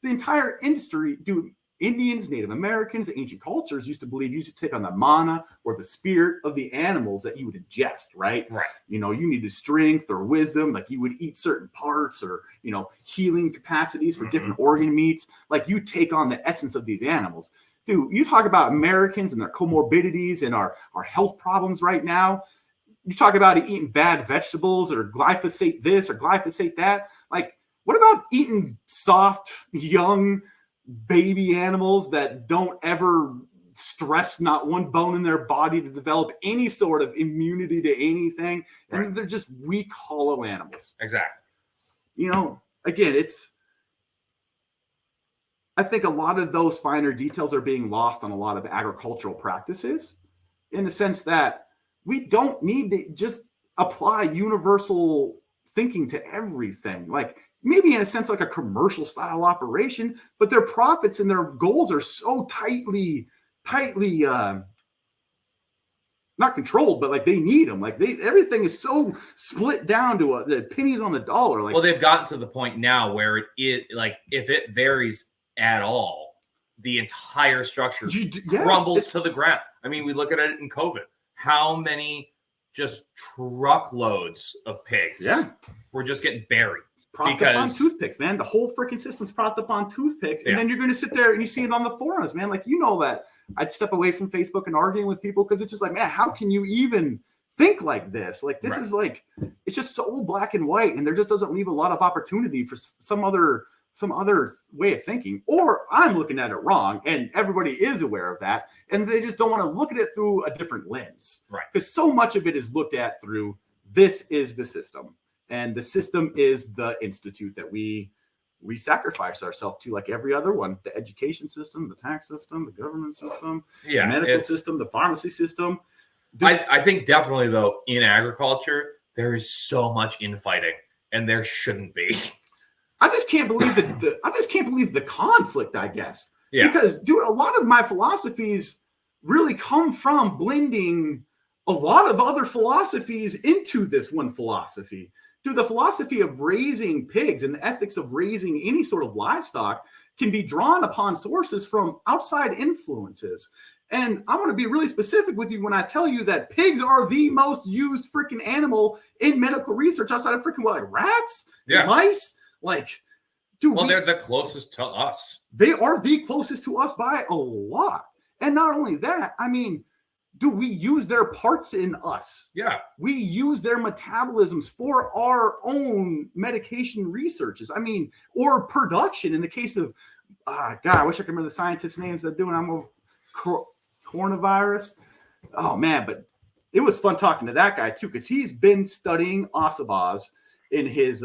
entire industry, dude, Indians, Native Americans, ancient cultures used to believe you should take on the mana or the spirit of the animals that you would ingest, right? Right. You know, you needed strength or wisdom, like you would eat certain parts or, you know, healing capacities for different organ meats. Like you take on the essence of these animals. Dude, you talk about Americans and their comorbidities and our health problems right now. You talk about eating bad vegetables or glyphosate this or glyphosate that. Like, what about eating soft, young, baby animals that don't ever stress not one bone in their body to develop any sort of immunity to anything, and they're just weak, hollow animals. Exactly. You know, again, I think a lot of those finer details are being lost on a lot of agricultural practices, in the sense that we don't need to just apply universal thinking to everything. Like, maybe in a sense like a commercial style operation, but their profits and their goals are so tightly not controlled, but like they need them. Like everything is so split down to the pennies on the dollar. Like, well, they've gotten to the point now where like if it varies at all, the entire structure crumbles to the ground. I mean, we look at it in COVID. How many just truckloads of pigs were just getting buried? Propped up on toothpicks, man. The whole freaking system's propped up on toothpicks. And then you're going to sit there and you see it on the forums, man. Like, you know that I'd step away from Facebook and arguing with people because it's just like, man, how can you even think like this? Like, this is like, it's just so black and white, and there just doesn't leave a lot of opportunity for some other way of thinking. Or I'm looking at it wrong, and everybody is aware of that, and they just don't want to look at it through a different lens. Right. Because so much of it is looked at through, this is the system. And the system is the institute that we sacrifice ourselves to, like every other one. The education system, the tax system, the government system, the medical system, the pharmacy system. I think definitely, though, in agriculture, there is so much infighting, and there shouldn't be. I just can't believe the conflict, I guess. Yeah. Because, dude, a lot of my philosophies really come from blending a lot of other philosophies into this one philosophy. Dude, the philosophy of raising pigs and the ethics of raising any sort of livestock can be drawn upon sources from outside influences. And I'm going to be really specific with you when I tell you that pigs are the most used freaking animal in medical research outside of freaking, like rats, mice. Like, dude, they're the closest to us. They are the closest to us by a lot. And not only that, I mean, do we use their parts in us? Yeah. We use their metabolisms for our own medication researches. I mean, or production in the case of, God, I wish I could remember the scientists' names that doing coronavirus. Oh, man, but it was fun talking to that guy, too, because he's been studying osobas in his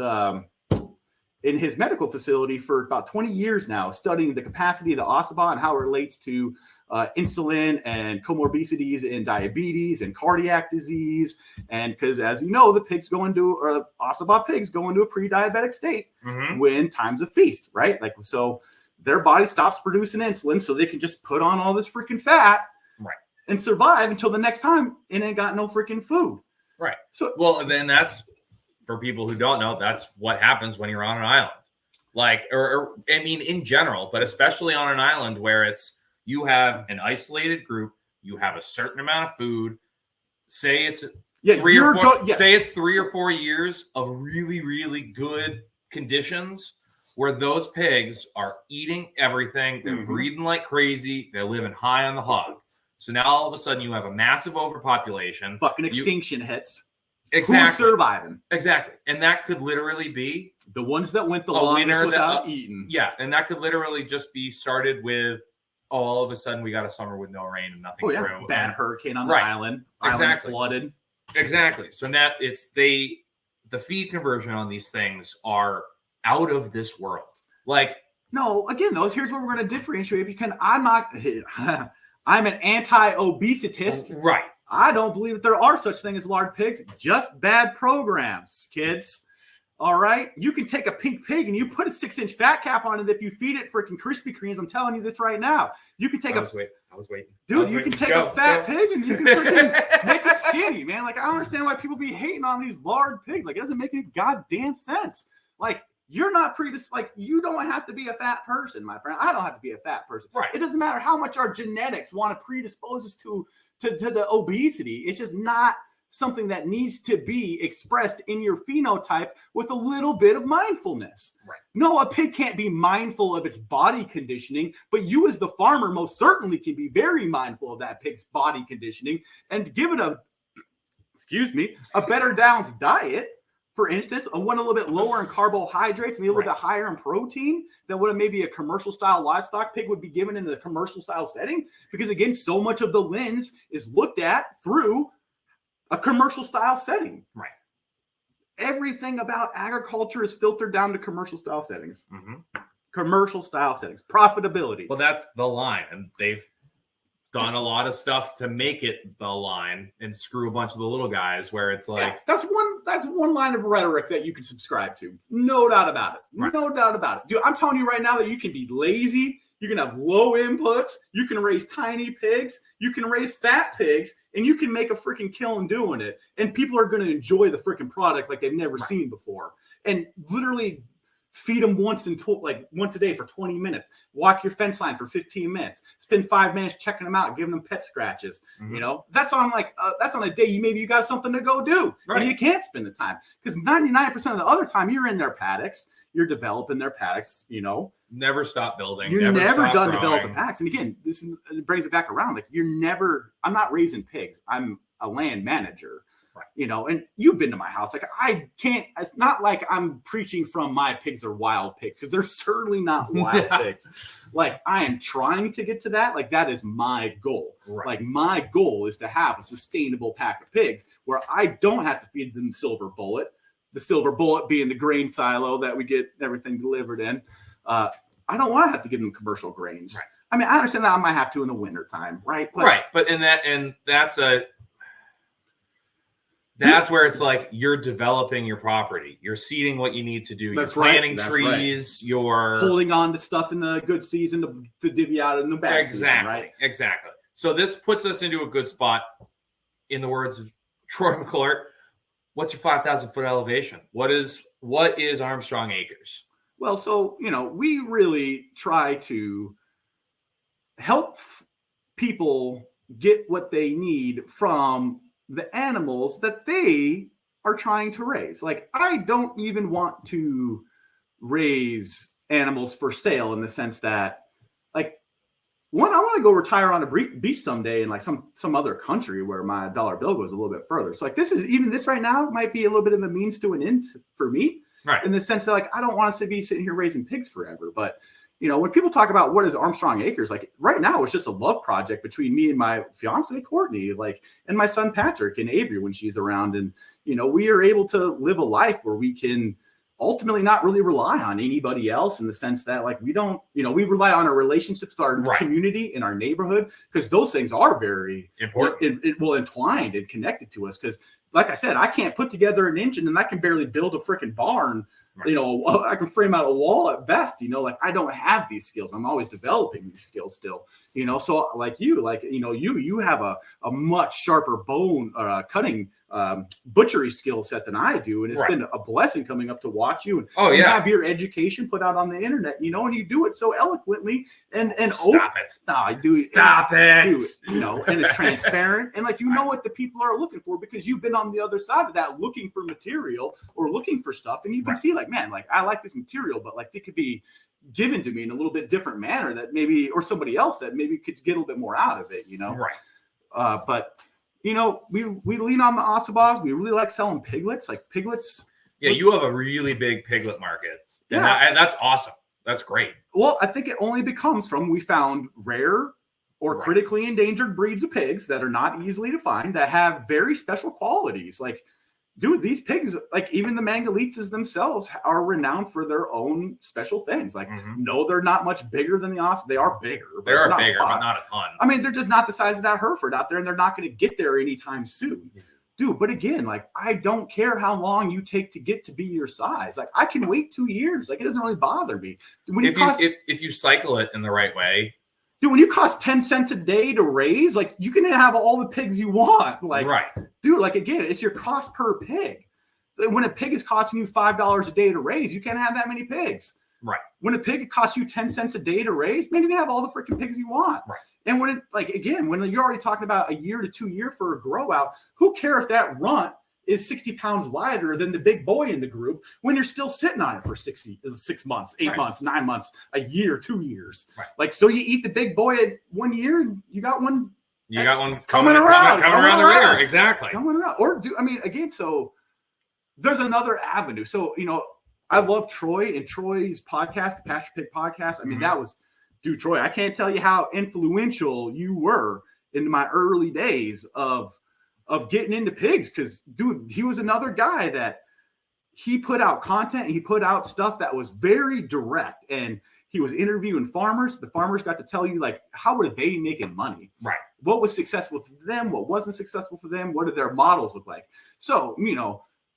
medical facility for about 20 years now, studying the capacity of the osoba and how it relates to insulin and comorbidities in diabetes and cardiac disease. And because, as you know, the osoba pigs go into a pre-diabetic state when times of feast, right? Like, so their body stops producing insulin so they can just put on all this freaking fat and survive until the next time and ain't got no freaking food. Right. So, well, then that's, for people who don't know, that's what happens when you're on an island. Like, or I mean, in general, but especially on an island where you have an isolated group, you have a certain amount of food. Say it's 3 or 4 years of really, really good conditions where those pigs are eating everything. They're breeding like crazy. They're living high on the hog. So now all of a sudden you have a massive overpopulation. Fucking extinction hits. Exactly. Who's surviving? Exactly. And that could literally be the ones that went the longest without eating. Yeah. And that could literally just be started with, all of a sudden we got a summer with no rain and nothing grew. Bad hurricane on the island. Island flooded. Exactly. So now the feed conversion on these things are out of this world. Like, no, again, though, here's where we're going to differentiate, because I'm an anti-obesitist. Right. I don't believe that there are such things as large pigs, just bad programs, kids. All right? You can take a pink pig and you put a 6-inch fat cap on it if you feed it freaking Krispy Kremes. I'm telling you this right now. You can take I was waiting. Dude, you can take a fat pig and you can freaking make it skinny, man. Like, I don't understand why people be hating on these large pigs. Like, it doesn't make any goddamn sense. Like, you're not like, you don't have to be a fat person, my friend. I don't have to be a fat person. Right. It doesn't matter how much our genetics want to predispose us to the obesity. It's just not something that needs to be expressed in your phenotype with a little bit of mindfulness. Right. No, a pig can't be mindful of its body conditioning, but you as the farmer most certainly can be very mindful of that pig's body conditioning and give it a better balanced diet. For instance, one a little bit lower in carbohydrates, maybe a little bit higher in protein than what maybe a commercial style livestock pig would be given in the commercial style setting. Because again, so much of the lens is looked at through a commercial style setting. Right. Everything about agriculture is filtered down to commercial style settings. Mm-hmm. Commercial style settings, profitability. Well, that's the line, and they've done a lot of stuff to make it the line and screw a bunch of the little guys where it's like that's one line of rhetoric that you can subscribe to. No doubt about it. Right. No doubt about it. Dude, I'm telling you right now that you can be lazy. You can have low inputs. You can raise tiny pigs. You can raise fat pigs, and you can make a freaking killing doing it. And people are going to enjoy the freaking product like they've never seen before. And literally feed them once a day for 20 minutes. Walk your fence line for 15 minutes. Spend 5 minutes checking them out, giving them pet scratches. Mm-hmm. You know, that's on a day maybe you got something to go do, and you can't spend the time because 99% of the other time you're in their paddocks. You're developing their paddocks, you know. Never stop building. You're never done developing paddocks. And again, it brings it back around. Like I'm not raising pigs. I'm a land manager, you know, and you've been to my house. Like it's not like I'm preaching from my pigs are wild pigs because they're certainly not wild pigs. Like I am trying to get to that. Like that is my goal. Right. Like my goal is to have a sustainable pack of pigs where I don't have to feed them silver bullet. The silver bullet being the grain silo that we get everything delivered in. I don't want to have to give them commercial grains. Right. I mean, I understand that I might have to in the wintertime, right? But that's where it's like you're developing your property. You're seeding what you need to do. You're planting trees. You're holding on to stuff in the good season to divvy out in the bad season, right? Exactly. So this puts us into a good spot. In the words of Troy McClure, what's your 5,000-foot elevation? What is Armstrong Acres? Well, so, you know, we really try to help people get what they need from the animals that they are trying to raise. Like, I don't even want to raise animals for sale in the sense that, like, one, I want to go retire on a beach someday in like some other country where my dollar bill goes a little bit further. So like this right now might be a little bit of a means to an end for me, right? In the sense that like I don't want to be sitting here raising pigs forever. But you know, when people talk about what is Armstrong Acres, like right now it's just a love project between me and my fiance Courtney, like, and my son Patrick and Avery when she's around, and you know, we are able to live a life where we can ultimately not really rely on anybody else in the sense that like we don't, you know, we rely on our relationships to our community in our neighborhood because those things are very important. It will entwined and connected to us because like I said, I can't put together an engine and I can barely build a freaking barn. Right. You know, I can frame out a wall at best, you know, like I don't have these skills. I'm always developing these skills still, you know, so like you, like, you know, you have a much sharper bone cutting butchery skill set than I do. And it's been a blessing coming up to watch you and you have your education put out on the internet, you know, and you do it so eloquently and stop it. No, do it. Stop it. Do it, you know, and it's transparent. And like, you know what the people are looking for because you've been on the other side of that looking for material or looking for stuff. And you can see like, man, like I like this material, but like it could be given to me in a little bit different manner that maybe, or somebody else that maybe could get a little bit more out of it, you know? Right. But you know, we lean on the Ossabaws. We really like selling piglets, like piglets. Yeah, you have a really big piglet market. And that's awesome. That's great. Well, I think it only becomes from we found rare or critically endangered breeds of pigs that are not easily to find that have very special qualities. Like, dude, these pigs, like even the Mangalitzes themselves are renowned for their own special things. Like, no, they're not much bigger than the Oss. They are bigger. They are bigger, but not a ton. I mean, they're just not the size of that Hereford out there, and they're not going to get there anytime soon. Dude, but again, like, I don't care how long you take to get to be your size. Like, I can wait 2 years. Like, it doesn't really bother me. When if you cycle it in the right way. Dude, when you cost 10 cents a day to raise, like, you can have all the pigs you want. Like, dude, like, again, it's your cost per pig. When a pig is costing you $5 a day to raise, you can't have that many pigs. Right. When a pig costs you 10 cents a day to raise, maybe you can have all the freaking pigs you want. Right. And when when you're already talking about a year to 2 year for a grow out, who cares if that runt is 60 pounds lighter than the big boy in the group when you're still sitting on it for 6 months, 8 months, 9 months, a year, 2 years. Right. Like, so you eat the big boy at 1 year and you got one. You got one coming around the rear. Exactly. Coming around. So there's another avenue. So, I love Troy and Troy's podcast, the Pasture Pig podcast. I mean, that was, dude, Troy, I can't tell you how influential you were in my early days of getting into pigs. Because, dude, he was another guy that he put out content. He put out stuff that was very direct. And he was interviewing farmers. The farmers got to tell you, like, how were they making money? Right. What was successful for them? What wasn't successful for them? What did their models look like? So,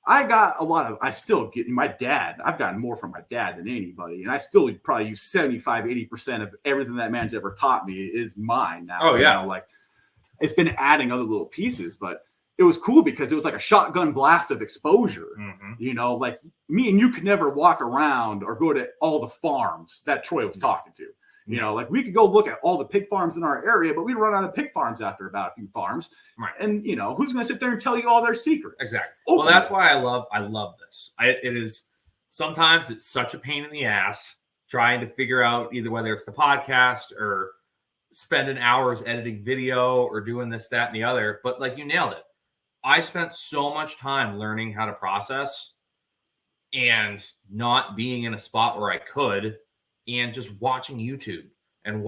I got I've gotten more from my dad than anybody. And I still probably use 75-80% of everything that man's ever taught me is mine now. Oh, yeah. It's been adding other little pieces, but it was cool because it was like a shotgun blast of exposure. Like me and you could never walk around or go to all the farms that Troy was talking to. Like we could go look at all the pig farms in our area, but we run out of pig farms after about a few farms. Right. And who's going to sit there and tell you all their secrets? Exactly. Well, that's why I love this. It is sometimes it's such a pain in the ass trying to figure out either whether it's the podcast or spending hours editing video or doing this, that, and the other. But like you nailed it. I spent so much time learning how to process and not being in a spot where I could, and just watching YouTube and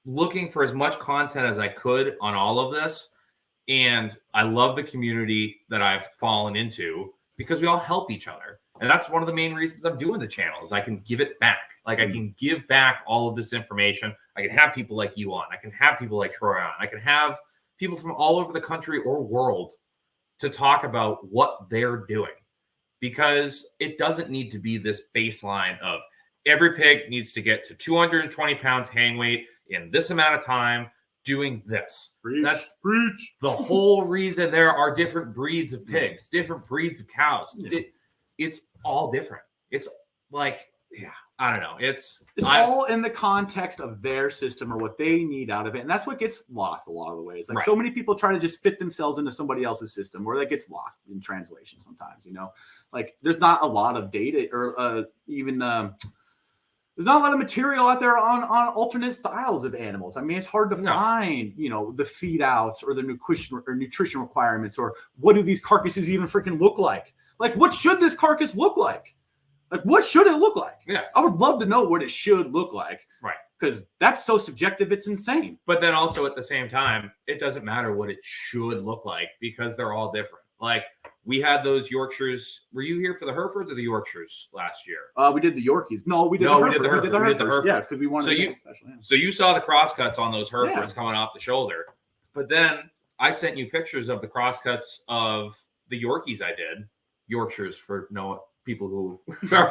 looking for as much content as I could on all of this. And I love the community that I've fallen into because we all help each other. And that's one of the main reasons I'm doing the channel is I can give it back. Like I can give back all of this information. I can have people like you on. I can have people like Troy on. I can have people from all over the country or world to talk about what they're doing, because it doesn't need to be this baseline of every pig needs to get to 220 pounds hang weight in this amount of time doing this. That's the whole reason there are different breeds of pigs, different breeds of cows. Yeah. It's all different. It's like, I don't know. It's all in the context of their system or what they need out of it. And that's what gets lost a lot of the ways. Like so many people try to just fit themselves into somebody else's system, or that gets lost in translation sometimes, like there's not a lot of data or there's not a lot of material out there on alternate styles of animals. I mean, it's hard to find, the feed outs or the nutrition requirements, or what do these carcasses even freaking look like? Like, what should this carcass look like? Like, what should it look like? Yeah. I would love to know what it should look like. Right. Because that's so subjective, it's insane. But then also at the same time, it doesn't matter what it should look like because they're all different. Like, we had those Yorkshires. Were you here for the Herefords or the Yorkshires last year? We did the Yorkies. No, we did the Herefords. Yeah, because we wanted to special. Yeah. So you saw the crosscuts on those Herefords coming off the shoulder. But then I sent you pictures of the crosscuts of the Yorkies I did. Yorkshires for people who are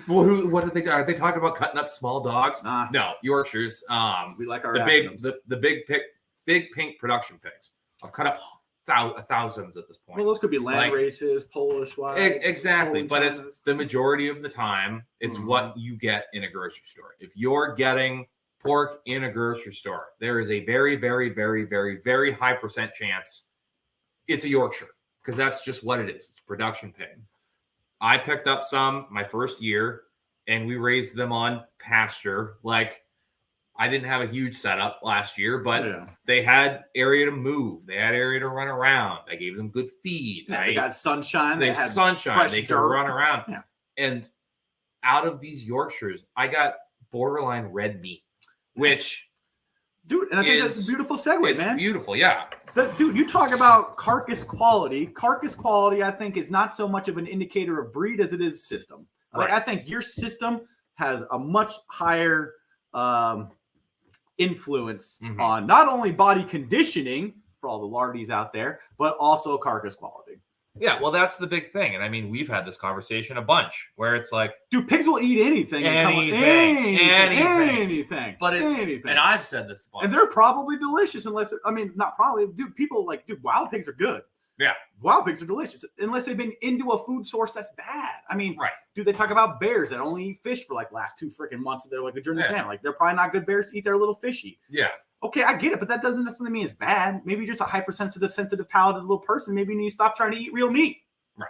what are they talking about cutting up small dogs? No, Yorkshires. We like our big pink production pigs. I've cut up thousands at this point. Well, those could be land races, Polish wild. Exactly, but it's the majority of the time it's what you get in a grocery store. If you're getting pork in a grocery store, there is a very, very, very, very, very high % chance it's a Yorkshire, because that's just what it is. It's production pig. I picked up some my first year, and we raised them on pasture. Like, I didn't have a huge setup last year, but they had area to move. They had area to run around. I gave them good feed. Yeah, they got sunshine. They had sunshine. They could run around. Yeah. And out of these Yorkshires, I got borderline red meat, which... Dude, and I think that's a beautiful segue, man. It's beautiful, yeah. Dude, you talk about carcass quality. Carcass quality, I think, is not so much of an indicator of breed as it is system. Like, I think your system has a much higher influence on not only body conditioning for all the larvies out there, but also carcass quality. Yeah, well, that's the big thing. And I mean, we've had this conversation a bunch where it's like, dude, pigs will eat anything. Anything. But it's, anything. And I've said this a bunch. And they're probably delicious not probably. Dude, people wild pigs are good. Yeah. Wild pigs are delicious unless they've been into a food source that's bad. I mean, Right. do they talk about bears that only eat fish for like last 2 freaking months? They're like a journey salmon. Like they're probably not good bears to eat. They're a little fishy. Yeah. Okay, I get it, but that doesn't necessarily mean it's bad. Maybe you're just a hypersensitive, sensitive palated little person. Maybe you need to stop trying to eat real meat. Right.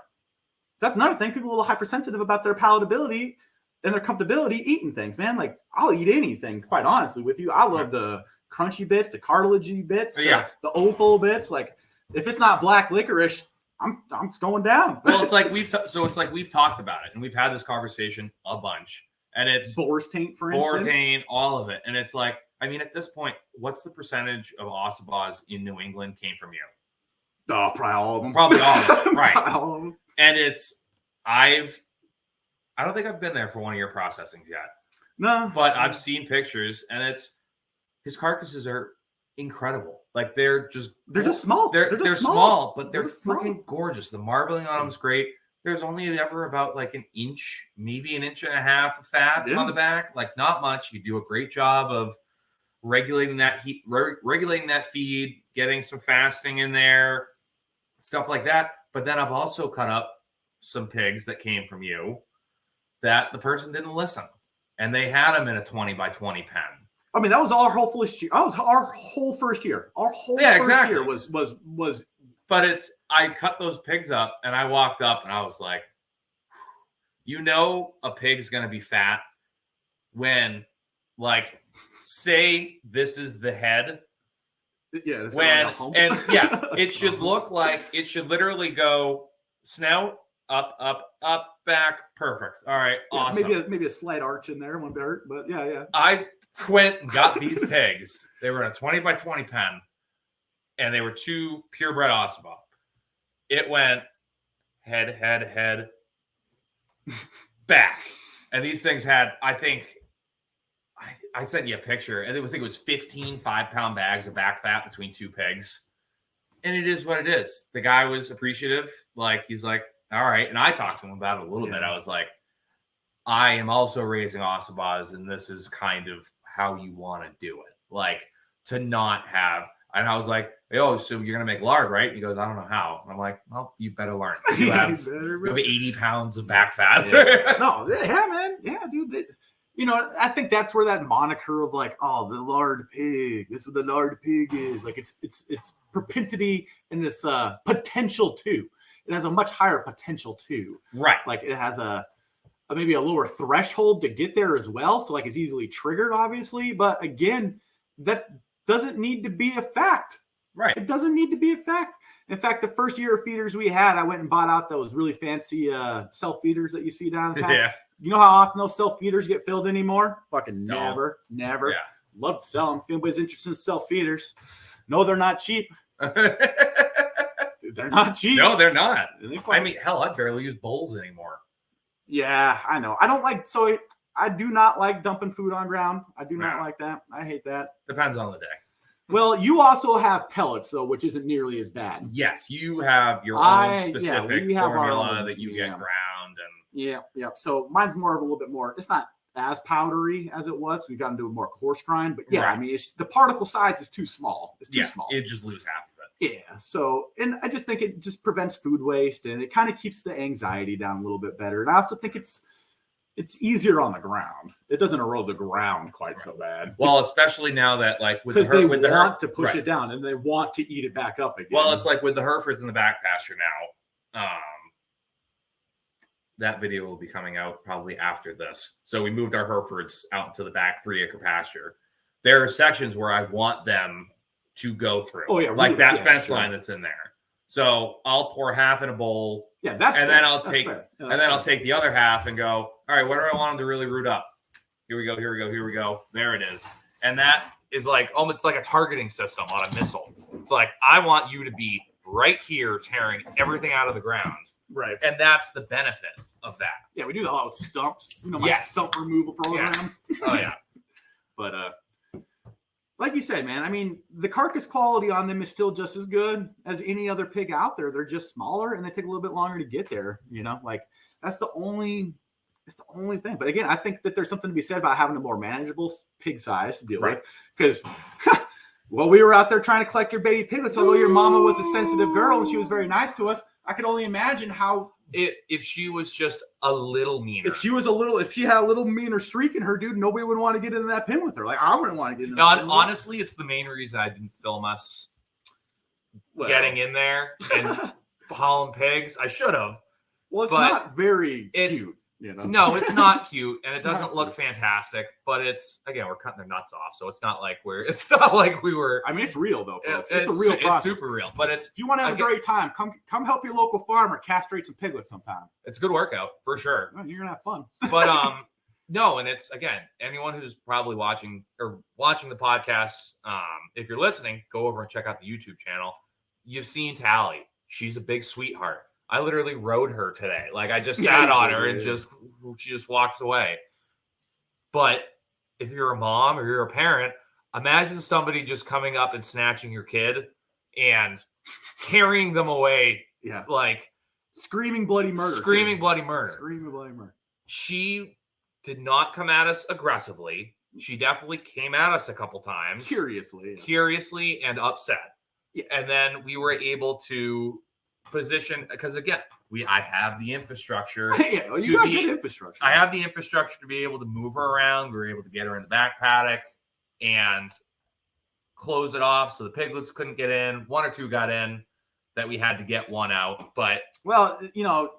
That's another thing. People are a little hypersensitive about their palatability and their comfortability eating things, man. Like I'll eat anything, quite honestly, with you. I love the crunchy bits, the cartilagey bits, the offal bits. Like if it's not black licorice, I'm going down. Well, it's like we've talked about it, and we've had this conversation a bunch, and it's boar's taint, for instance. Boar taint, all of it, and it's like, I mean, at this point, what's the percentage of Ossabaws in New England came from you? Oh, probably all of them. Probably all of them, right? All of them. And I don't think I've been there for one of your processings yet. No, but I've seen pictures, and his carcasses are incredible. Like they're just small. They're small, but they're freaking small. Gorgeous. The marbling on them is great. There's only ever about like an inch, maybe an inch and a half of fat on the back. Like not much. You do a great job of regulating that heat, regulating that feed, getting some fasting in there, stuff like that. But then I've also cut up some pigs that came from you that the person didn't listen, and they had them in a 20 by 20 pen. I mean, that was our whole first year. That was our whole first year. Our whole first year was. But I cut those pigs up, and I walked up, and I was like, a pig's gonna be fat when, like, say this is the head. Yeah. It should look like it should literally go snout up, back, perfect. All right, awesome. Maybe a slight arch in there, one hurt, but yeah. I went and got these pigs. They were in a 20 by 20 pen, and they were 2 purebred Ossaba. It went head, back, and these things had, I think, I sent you a picture, and I think it was 15 5-pound bags of back fat between 2 pigs, and it is what it is. The guy was appreciative. Like he's like, all right, and I talked to him about it a little bit. I was like, I am also raising Ossabas, and this is kind of how you want to do it. Like to not have, and I was like, oh, so you're going to make lard, right? He goes, I don't know how. And I'm like, well, you better learn. You have 80 pounds of back fat. Man. Yeah, dude. I think that's where that moniker of like, oh, the lard pig, that's what the lard pig is. Like it's propensity and this potential too. It has a much higher potential too. Right. Like it has maybe a lower threshold to get there as well. So like it's easily triggered, obviously. But again, that doesn't need to be a fact. Right. It doesn't need to be a fact. In fact, the first year of feeders we had, I went and bought out those really fancy self-feeders that you see down the pack. Yeah. You know how often those self-feeders get filled anymore? Fucking never. Yeah. Love to sell them. If anybody's interested in self-feeders. No, they're not cheap. They're not cheap. No, they're not. I mean, hell, I barely use bowls anymore. Yeah, I know. I do not like dumping food on ground. I do not like that. I hate that. Depends on the day. Well, you also have pellets, though, which isn't nearly as bad. Yes, you have your own specific formula that you get ground. Yeah. So mine's more of a little bit more, it's not as powdery as it was. We've got to do a more coarse grind. But I mean, the particle size is too small. It's too small. It just lose half of it. Yeah. So, and I just think it just prevents food waste, and it kind of keeps the anxiety down a little bit better. And I also think it's easier on the ground. It doesn't erode the ground quite so bad. Well, especially now that like because they want to push it down and they want to eat it back up again. Well, it's like with the Herefords in the back pasture now. That video will be coming out probably after this. So we moved our Herefords out into the back 3-acre pasture. There are sections where I want them to go through. Oh yeah, like that fence line that's in there. So I'll pour half in a bowl. Yeah, that's and fair. Then I'll take I'll take the other half and go, all right, what do I want them to really root up? Here we go. There it is. And that is like, it's like a targeting system on a missile. It's like, I want you to be right here tearing everything out of the ground. Right. And that's the benefit of that. Yeah, we do a lot with stumps. My stump removal program. Yeah. Oh, yeah. But like you said, man, I mean, the carcass quality on them is still just as good as any other pig out there. They're just smaller and they take a little bit longer to get there. Like that's the only thing. But again, I think that there's something to be said about having a more manageable pig size to deal with. Because Well, we were out there trying to collect your baby piglets. Although your mama was a sensitive girl and she was very nice to us, I could only imagine how if she was just a little meaner. If she had a little meaner streak in her, dude, nobody would want to get into that pen with her. Like, I wouldn't want to get into that pen honestly, it's the main reason I didn't film us getting in there and hauling pigs. I should have. Well, it's not very cute. You know? No, it's not cute, and it doesn't look fantastic. But it's, again, we're cutting their nuts off, so it's not like we were. I mean, it's real though, folks. It's a real process. It's super real. But if you want to have a great time, come help your local farmer castrate some piglets sometime. It's a good workout for sure. Well, you're gonna have fun. But no, and it's, again, anyone who's probably watching the podcast. If you're listening, go over and check out the YouTube channel. You've seen Tally. She's a big sweetheart. I literally rode her today. Like, I just sat on her and she just walks away. But if you're a mom or you're a parent, imagine somebody just coming up and snatching your kid and carrying them away. Yeah. Like, screaming bloody murder. Screaming bloody murder. She did not come at us aggressively. She definitely came at us a couple times. Curiously and upset. Yeah. And then we were able to position, because again, I have the infrastructure. You got good infrastructure. I have the infrastructure to be able to move her around. We were able to get her in the back paddock and close it off so the piglets couldn't get in. One or two got in that we had to get one out. But you know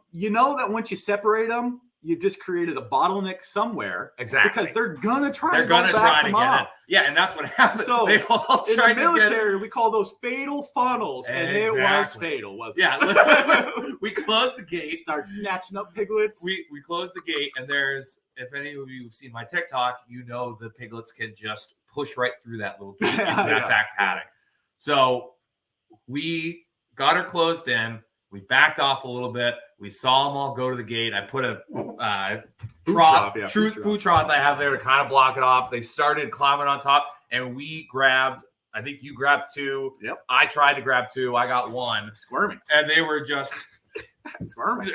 that once you separate them, you just created a bottleneck somewhere. Exactly. Because they're gonna try to get in. Yeah, and that's what happened. So they all in the military, we call those fatal funnels, and it was fatal, wasn't it? Yeah. We closed the gate. Start snatching up piglets. We closed the gate, and there's, if any of you have seen my TikTok, you know the piglets can just push right through that little gate into that back paddock. So we got her closed in. We backed off a little bit. We saw them all go to the gate. I put a food trough I have there to kind of block it off. They started climbing on top, and we grabbed, I think you grabbed two. Yep. I tried to grab two. I got one. Squirming. And they were just squirming.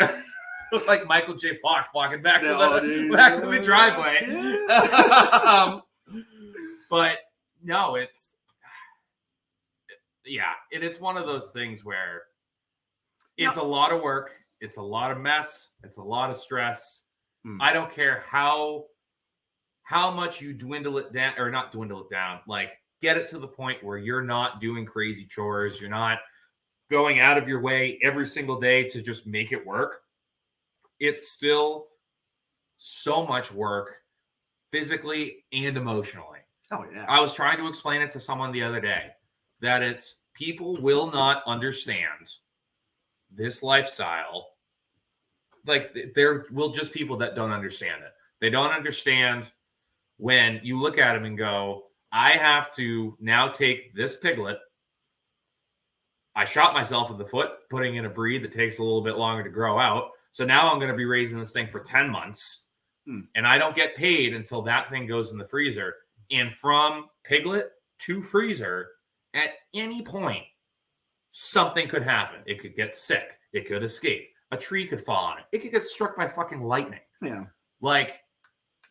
Looked like Michael J. Fox walking back to the driveway. But no, it's one of those things where it's a lot of work. It's a lot of mess. It's a lot of stress. I don't care how much you dwindle it down, or not dwindle it down, like get it to the point where you're not doing crazy chores. You're not going out of your way every single day to just make it work. It's still so much work physically and emotionally. Oh, yeah. I was trying to explain it to someone the other day that it's people will not understand this lifestyle. Like, there will just people that don't understand it. They don't understand when you look at them and go, I have to now take this piglet. I shot myself in the foot, putting in a breed that takes a little bit longer to grow out. So now I'm going to be raising this thing for 10 months. And I don't get paid until that thing goes in the freezer. And from piglet to freezer, at any point, something could happen. It could get sick. It could escape. A tree could fall on it. It could get struck by fucking lightning. Yeah.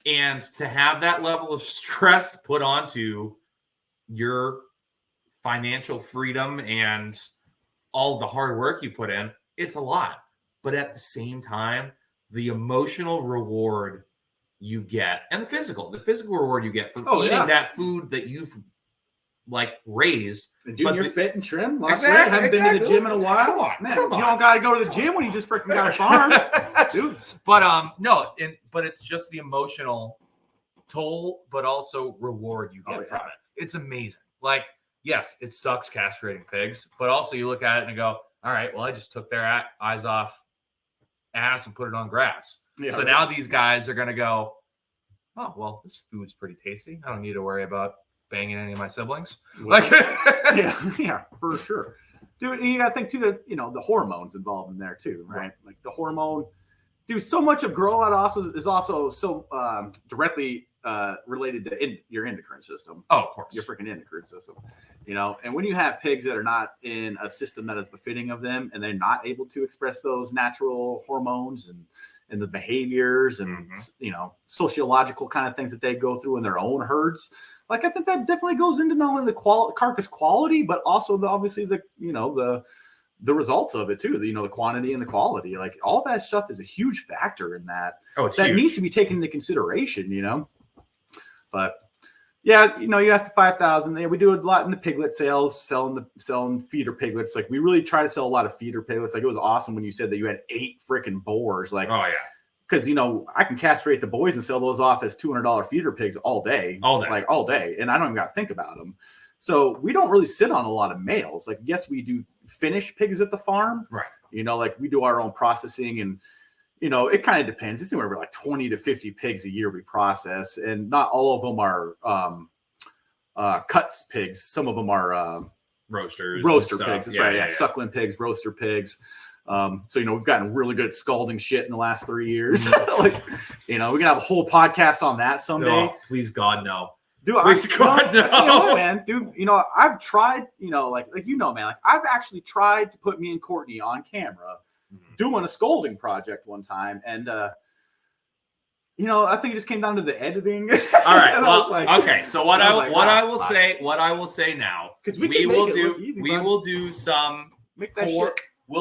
And to have that level of stress put onto your financial freedom and all the hard work you put in, it's a lot. But at the same time, the emotional reward you get, and the physical reward you get for eating that food that you've raised. And dude, you're fit and trim. Lost weight. Haven't been to the gym in a while. Come on. You don't got to go to the gym when you just freaking got a farm, dude. But but it's just the emotional toll, but also reward you get from it. It's amazing. Like, yes, it sucks castrating pigs, but also you look at it and go, all right, well, I just took their eyes off ass and put it on grass. Yeah, so now these guys are going to go, oh, well, this food's pretty tasty. I don't need to worry about banging any of my siblings. Yeah, for sure. Dude, and you got to think, too, that, the hormones involved in there, too, right? Like the hormone. Dude, so much of grow out is also so directly related to your endocrine system. Oh, of course. Your freaking endocrine system. And when you have pigs that are not in a system that is befitting of them, and they're not able to express those natural hormones and the behaviors and sociological kind of things that they go through in their own herds, like I think that definitely goes into not only the carcass quality, but also obviously the results of it too. The quantity and the quality, like all that stuff is a huge factor in that. Oh, it's that huge. needs to be taken into consideration. But yeah, you asked the 5,000. We do a lot in the piglet sales, selling feeder piglets. Like we really try to sell a lot of feeder piglets. Like it was awesome when you said that you had 8 freaking boars. Like, oh yeah, because I can castrate the boys and sell those off as $200 feeder pigs all day, like all day, and I don't even got to think about them. So we don't really sit on a lot of males. Like yes, we do finish pigs at the farm, right? Like we do our own processing and. It kind of depends. It's anywhere like 20 to 50 pigs a year we process, and not all of them are cuts pigs. Some of them are roaster pigs. That's right. Yeah. Suckling pigs, roaster pigs. So we've gotten really good at scalding shit in the last 3 years. Like, we can have a whole podcast on that someday. Oh, please God, no. Dude, no. Man, dude, I've tried, like man, like I've actually tried to put me and Courtney on camera doing a scolding project one time, and I think it just came down to the editing. All right, well, okay. So what I will say now, because we'll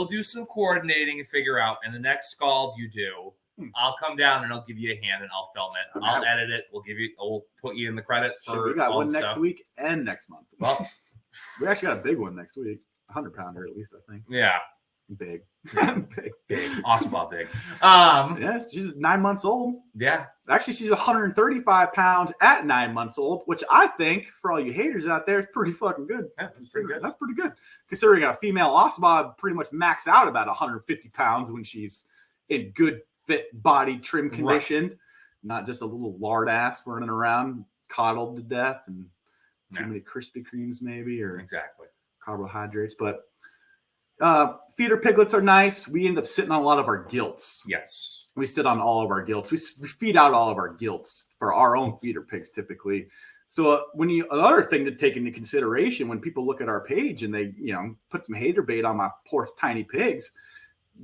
do some coordinating and figure out, and the next scald you do, I'll come down and I'll give you a hand and I'll film it. Okay. I'll edit it. I'll put you in the credits. We got one next week and next month. Well, we actually got a big one next week, 100-pounder at least, I think. Yeah. Big. Big. Awesome, big. Yeah, she's 9 months old. Yeah. Actually, she's 135 pounds at 9 months old, which I think, for all you haters out there, is pretty fucking good. Yeah, that's pretty good. That's pretty good. Considering a female Osbod pretty much max out about 150 pounds when she's in good, fit body trim condition. Right. Not just a little lard ass running around, coddled to death, and too many Krispy Kremes maybe, or exactly carbohydrates. But feeder piglets are nice. We end up sitting on a lot of our gilts. Yes. We sit on all of our gilts. We feed out all of our gilts for our own feeder pigs typically. So another thing to take into consideration when people look at our page and they, put some hater bait on my poor tiny pigs,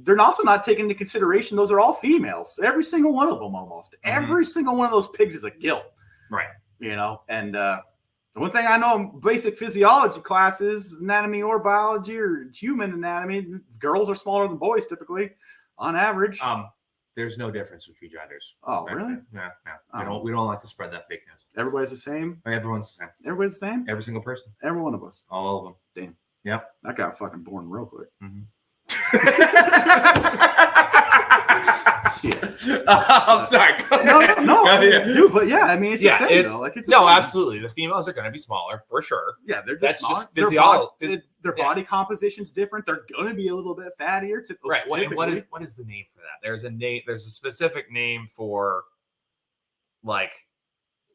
they're also not taking into consideration those are all females. Every single one of them almost. Mm-hmm. Every single one of those pigs is a gilt. Right. And the one thing I know in basic physiology classes, anatomy or biology or human anatomy, girls are smaller than boys typically, on average. There's no difference between genders. Oh, really? Yeah. We don't like to spread that fake news. Everybody's the same? Everyone's the same. Everybody's the same? Every single person. Every one of us. All of them. Damn. Yep. That got fucking born real quick. Mm-hmm. Shit. I'm sorry. No, dude, but yeah, I mean, it's a thing, though. Like, it's thing. Absolutely. The females are going to be smaller for sure. Yeah, they're just just physiology. Their body composition's different. They're going to be a little bit fattier. Right. What is the name for that? There's a name. There's a specific name for like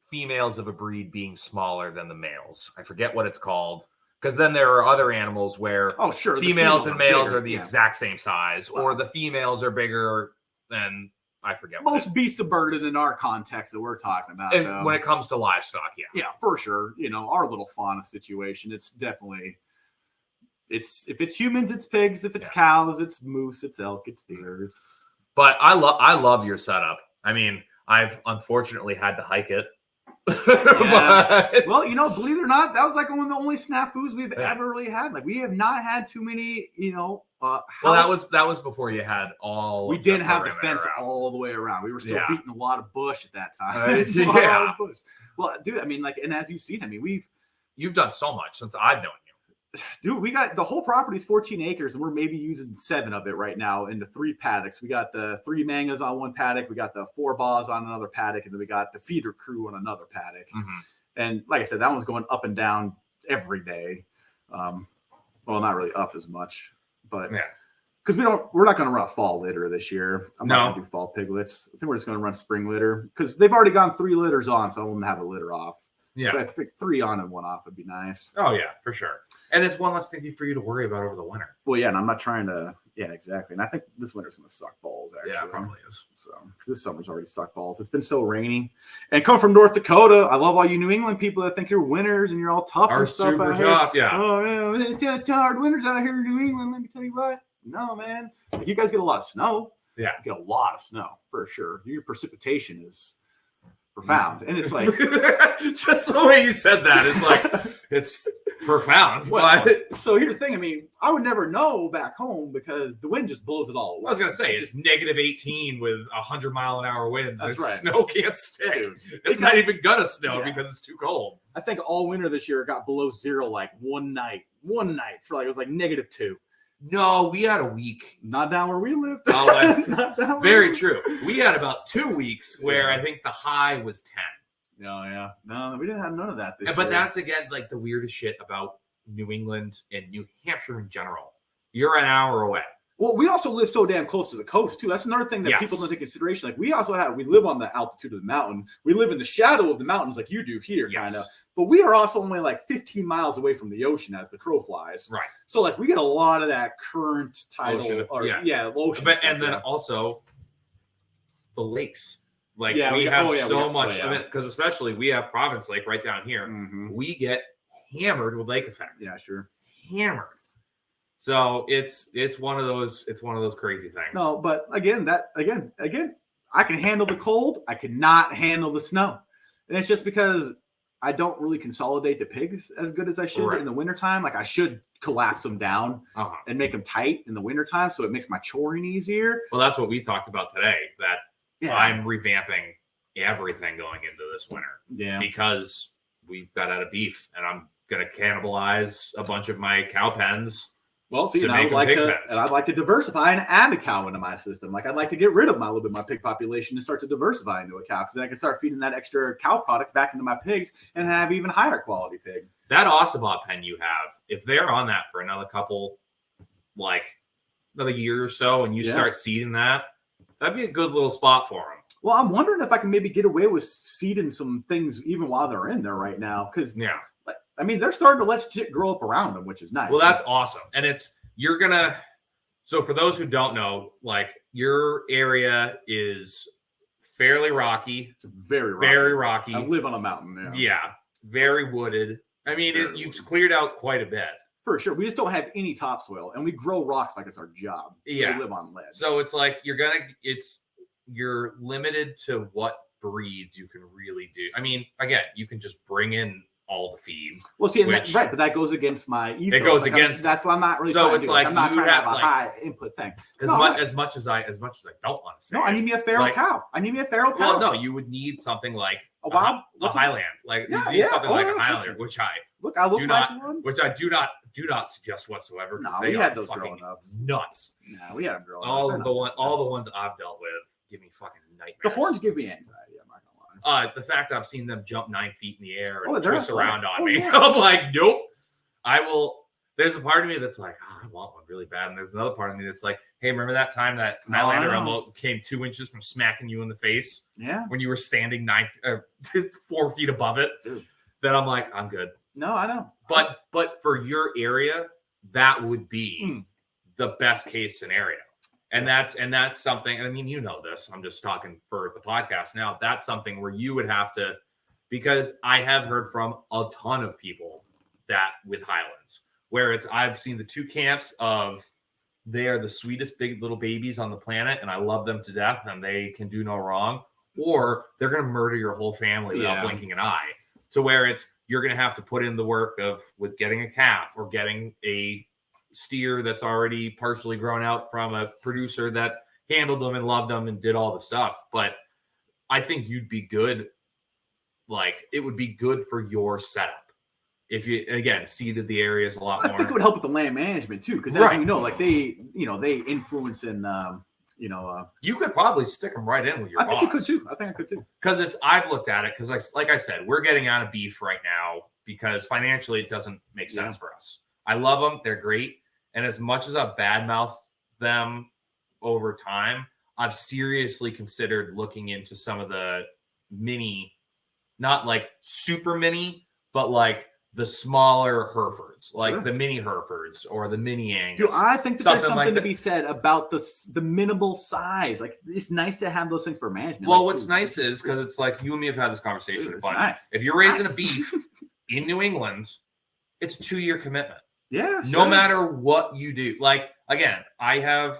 females of a breed being smaller than the males. I forget what it's called. Because then there are other animals where females and males are the exact same size, or the females are bigger than, I forget. Most beasts of burden in our context that we're talking about. And when it comes to livestock, yeah. Yeah, for sure. Our little fauna situation, it's definitely, if it's humans, it's pigs. If it's cows, it's moose, it's elk, it's deer. But I love your setup. I mean, I've unfortunately had to hike it. Yeah. Well, believe it or not, that was like one of the only snafus we've ever really had. Like we have not had too many, well, that was before you had all. We didn't have the fence all the way around. We were still beating a lot of bush at that time. Yeah. Well, dude, I mean, like, and as you've seen, I mean, you've done so much since I've known you. Dude, we got the whole property is 14 acres, and we're maybe using 7 of it right now into 3 paddocks. We got the 3 mangas on one paddock, we got the 4 baws on another paddock, and then we got the feeder crew on another paddock. Mm-hmm. And like I said, that one's going up and down every day. Well, not really up as much, but because we're not going to run a fall litter this year. I'm not going to do fall piglets. I think we're just going to run spring litter because they've already gone 3 litters on, so I won't have a litter off. Yeah, so I think 3 on and 1 off would be nice. Oh yeah, for sure. And it's one less thing for you to worry about over the winter. Well, yeah, and I'm not trying to Yeah, exactly. And I think this winter's going to suck balls, actually. Yeah, it probably is. So, because this summer's already sucked balls. It's been so rainy. And coming from North Dakota, I love all you New England people that think you're winners and you're all tough Are and stuff super out tough, here. yeah. Oh, man, it's hard winters out here in New England. Let me tell you what. No, man. Like, you guys get a lot of snow. Yeah. You get a lot of snow, for sure. Your precipitation is profound. And it's like... just the way you said that, it's like, it's profound. Well, But so here's the thing. I mean, I would never know back home because the wind just blows it all away. I was going to say, it's negative 18 with 100-mile-an-hour winds. That's There's right. Snow can't stick. Dude, It's not even going to snow because it's too cold. I think all winter this year it got below zero like one night for like, it was like -2. No, we had a week. Not down where we live. Oh, Not down where very we true. We had about 2 weeks where I think the high was 10. Yeah. No, we didn't have none of that this year. But that's, again, like the weirdest shit about New England and New Hampshire in general. You're an hour away. Well, we also live so damn close to the coast too. That's another thing that people don't take consideration. Like we live on the altitude of the mountain. We live in the shadow of the mountains like you do here, kind of. But we are also only like 15 miles away from the ocean as the crow flies. Right. So like we get a lot of that current tidal ocean. But and then also the lakes. Like we have much of it because especially we have Province Lake right down here. Mm-hmm. We get hammered with lake effect. Yeah, sure. Hammered. So it's one of those crazy things. No, but again, I can handle the cold. I cannot handle the snow. And it's just because I don't really consolidate the pigs as good as I should in the wintertime. Like I should collapse them down and make them tight in the wintertime so it makes my choring easier. Well, that's what we talked about today, that I'm revamping everything going into this winter. Yeah. Because we've got out of beef and I'm going to cannibalize a bunch of my cow pens. Well, see, I'd like to diversify and add a cow into my system. Like I'd like to get rid of my pig population and start to diversify into a cow because then I can start feeding that extra cow product back into my pigs and have even higher quality pig. That Ocelot pen you have, if they're on that for another year or so, and you start seeding that, that'd be a good little spot for them. Well, I'm wondering if I can maybe get away with seeding some things even while they're in there right now because I mean, they're starting to let shit grow up around them, which is nice. Well, that's awesome. And so for those who don't know, like your area is fairly rocky. It's very rocky. I live on a mountain. Yeah. Very wooded. I mean, you've cleared out quite a bit. For sure. We just don't have any topsoil and we grow rocks like it's our job. So we live on ledge. So it's like you're limited to what breeds you can really do. I mean, again, you can just bring in all the feed. Well, see, but that goes against my ethos. It goes against. That's why I'm not really. So it's like I'm not trying to have a high input thing. As much as I don't want to say. No, I need me a feral cow. Well, no, you would need something like a Highland. Like you need something like a Highlander, which I look like one. Which I do not suggest whatsoever because they are fucking nuts. No, we had them growing up. All the ones I've dealt with give me fucking nightmares. The horns give me anxiety. The fact that I've seen them jump 9 feet in the air and twist around on me. I'm like, nope. There's a part of me that's like, I want one really bad. And there's another part of me that's like, hey, remember that time that Highlander almost came 2 inches from smacking you in the face? Yeah. When you were standing 4 feet above it? Dude. Then I'm like, I'm good. No, I know. But for your area, that would be the best case scenario. And that's something, I mean, you know this, I'm just talking for the podcast now. That's something where you would have to, because I have heard from a ton of people that with Highlands, where I've seen the two camps of they are the sweetest big little babies on the planet and I love them to death and they can do no wrong, or they're going to murder your whole family without blinking an eye. To where you're going to have to put in the work with getting a calf or getting a steer that's already partially grown out from a producer that handled them and loved them and did all the stuff. But I think you'd be good. Like it would be good for your setup if you again seeded the areas a lot more. I think it would help with the land management too, because as you know, like they influence in you could probably stick them right in with your I think I could too. Because I've looked at it because like I said, we're getting out of beef right now because financially it doesn't make sense for us. I love them. They're great. And as much as I've badmouthed them over time, I've seriously considered looking into some of the mini, not like super mini, but like the smaller Herefords, like Sure. the mini Herefords or the mini Angus. Dude, I think that there's Something something like to that. be said about the minimal size. Like, it's nice to have those things for management. Well, Like, what's dude, nice is because it's like you and me have had this conversation dude, a it's bunch. nice. If you're It's raising nice. a beef in New England, it's a 2-year commitment. Yeah, No sure. matter what you do. Like, again, I've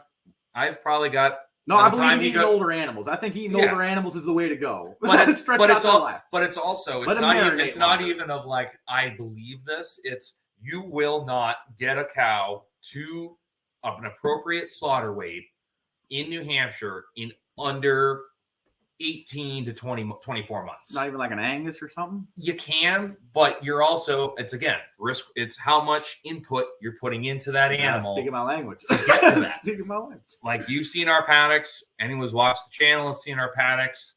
probably got. No, I believe in eating older animals. I think eating Yeah. older animals is the way to go. But it's, Stretch but out it's their all. life. But it's also. Let It's them not even. marinate It's not longer. even of like I believe this. It's you will not get a cow to an appropriate slaughter weight in New Hampshire in under 18 to 24 months. Not even like an Angus or something. You can, but you're also, it's again, risk. It's how much input you're putting into that animal. Speaking my language. To get to that. Speaking my language. Like you've seen our paddocks. Anyone who's watched the channel has seen our paddocks.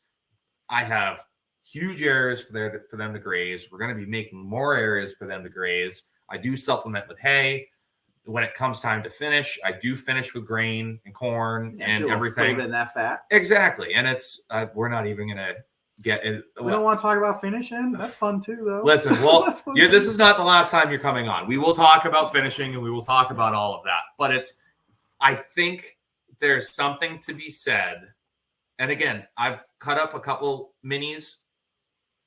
I have huge areas for them to graze. We're going to be making more areas for them to graze. I do supplement with hay. When it comes time to finish, I do finish with grain and corn and everything. In that fat. Exactly. And it's, we're not even going to get it. We don't want to talk about finishing. That's fun too, though. Listen, well, This this is not the last time you're coming on. We will talk about finishing and we will talk about all of that. But I think there's something to be said. And again, I've cut up a couple minis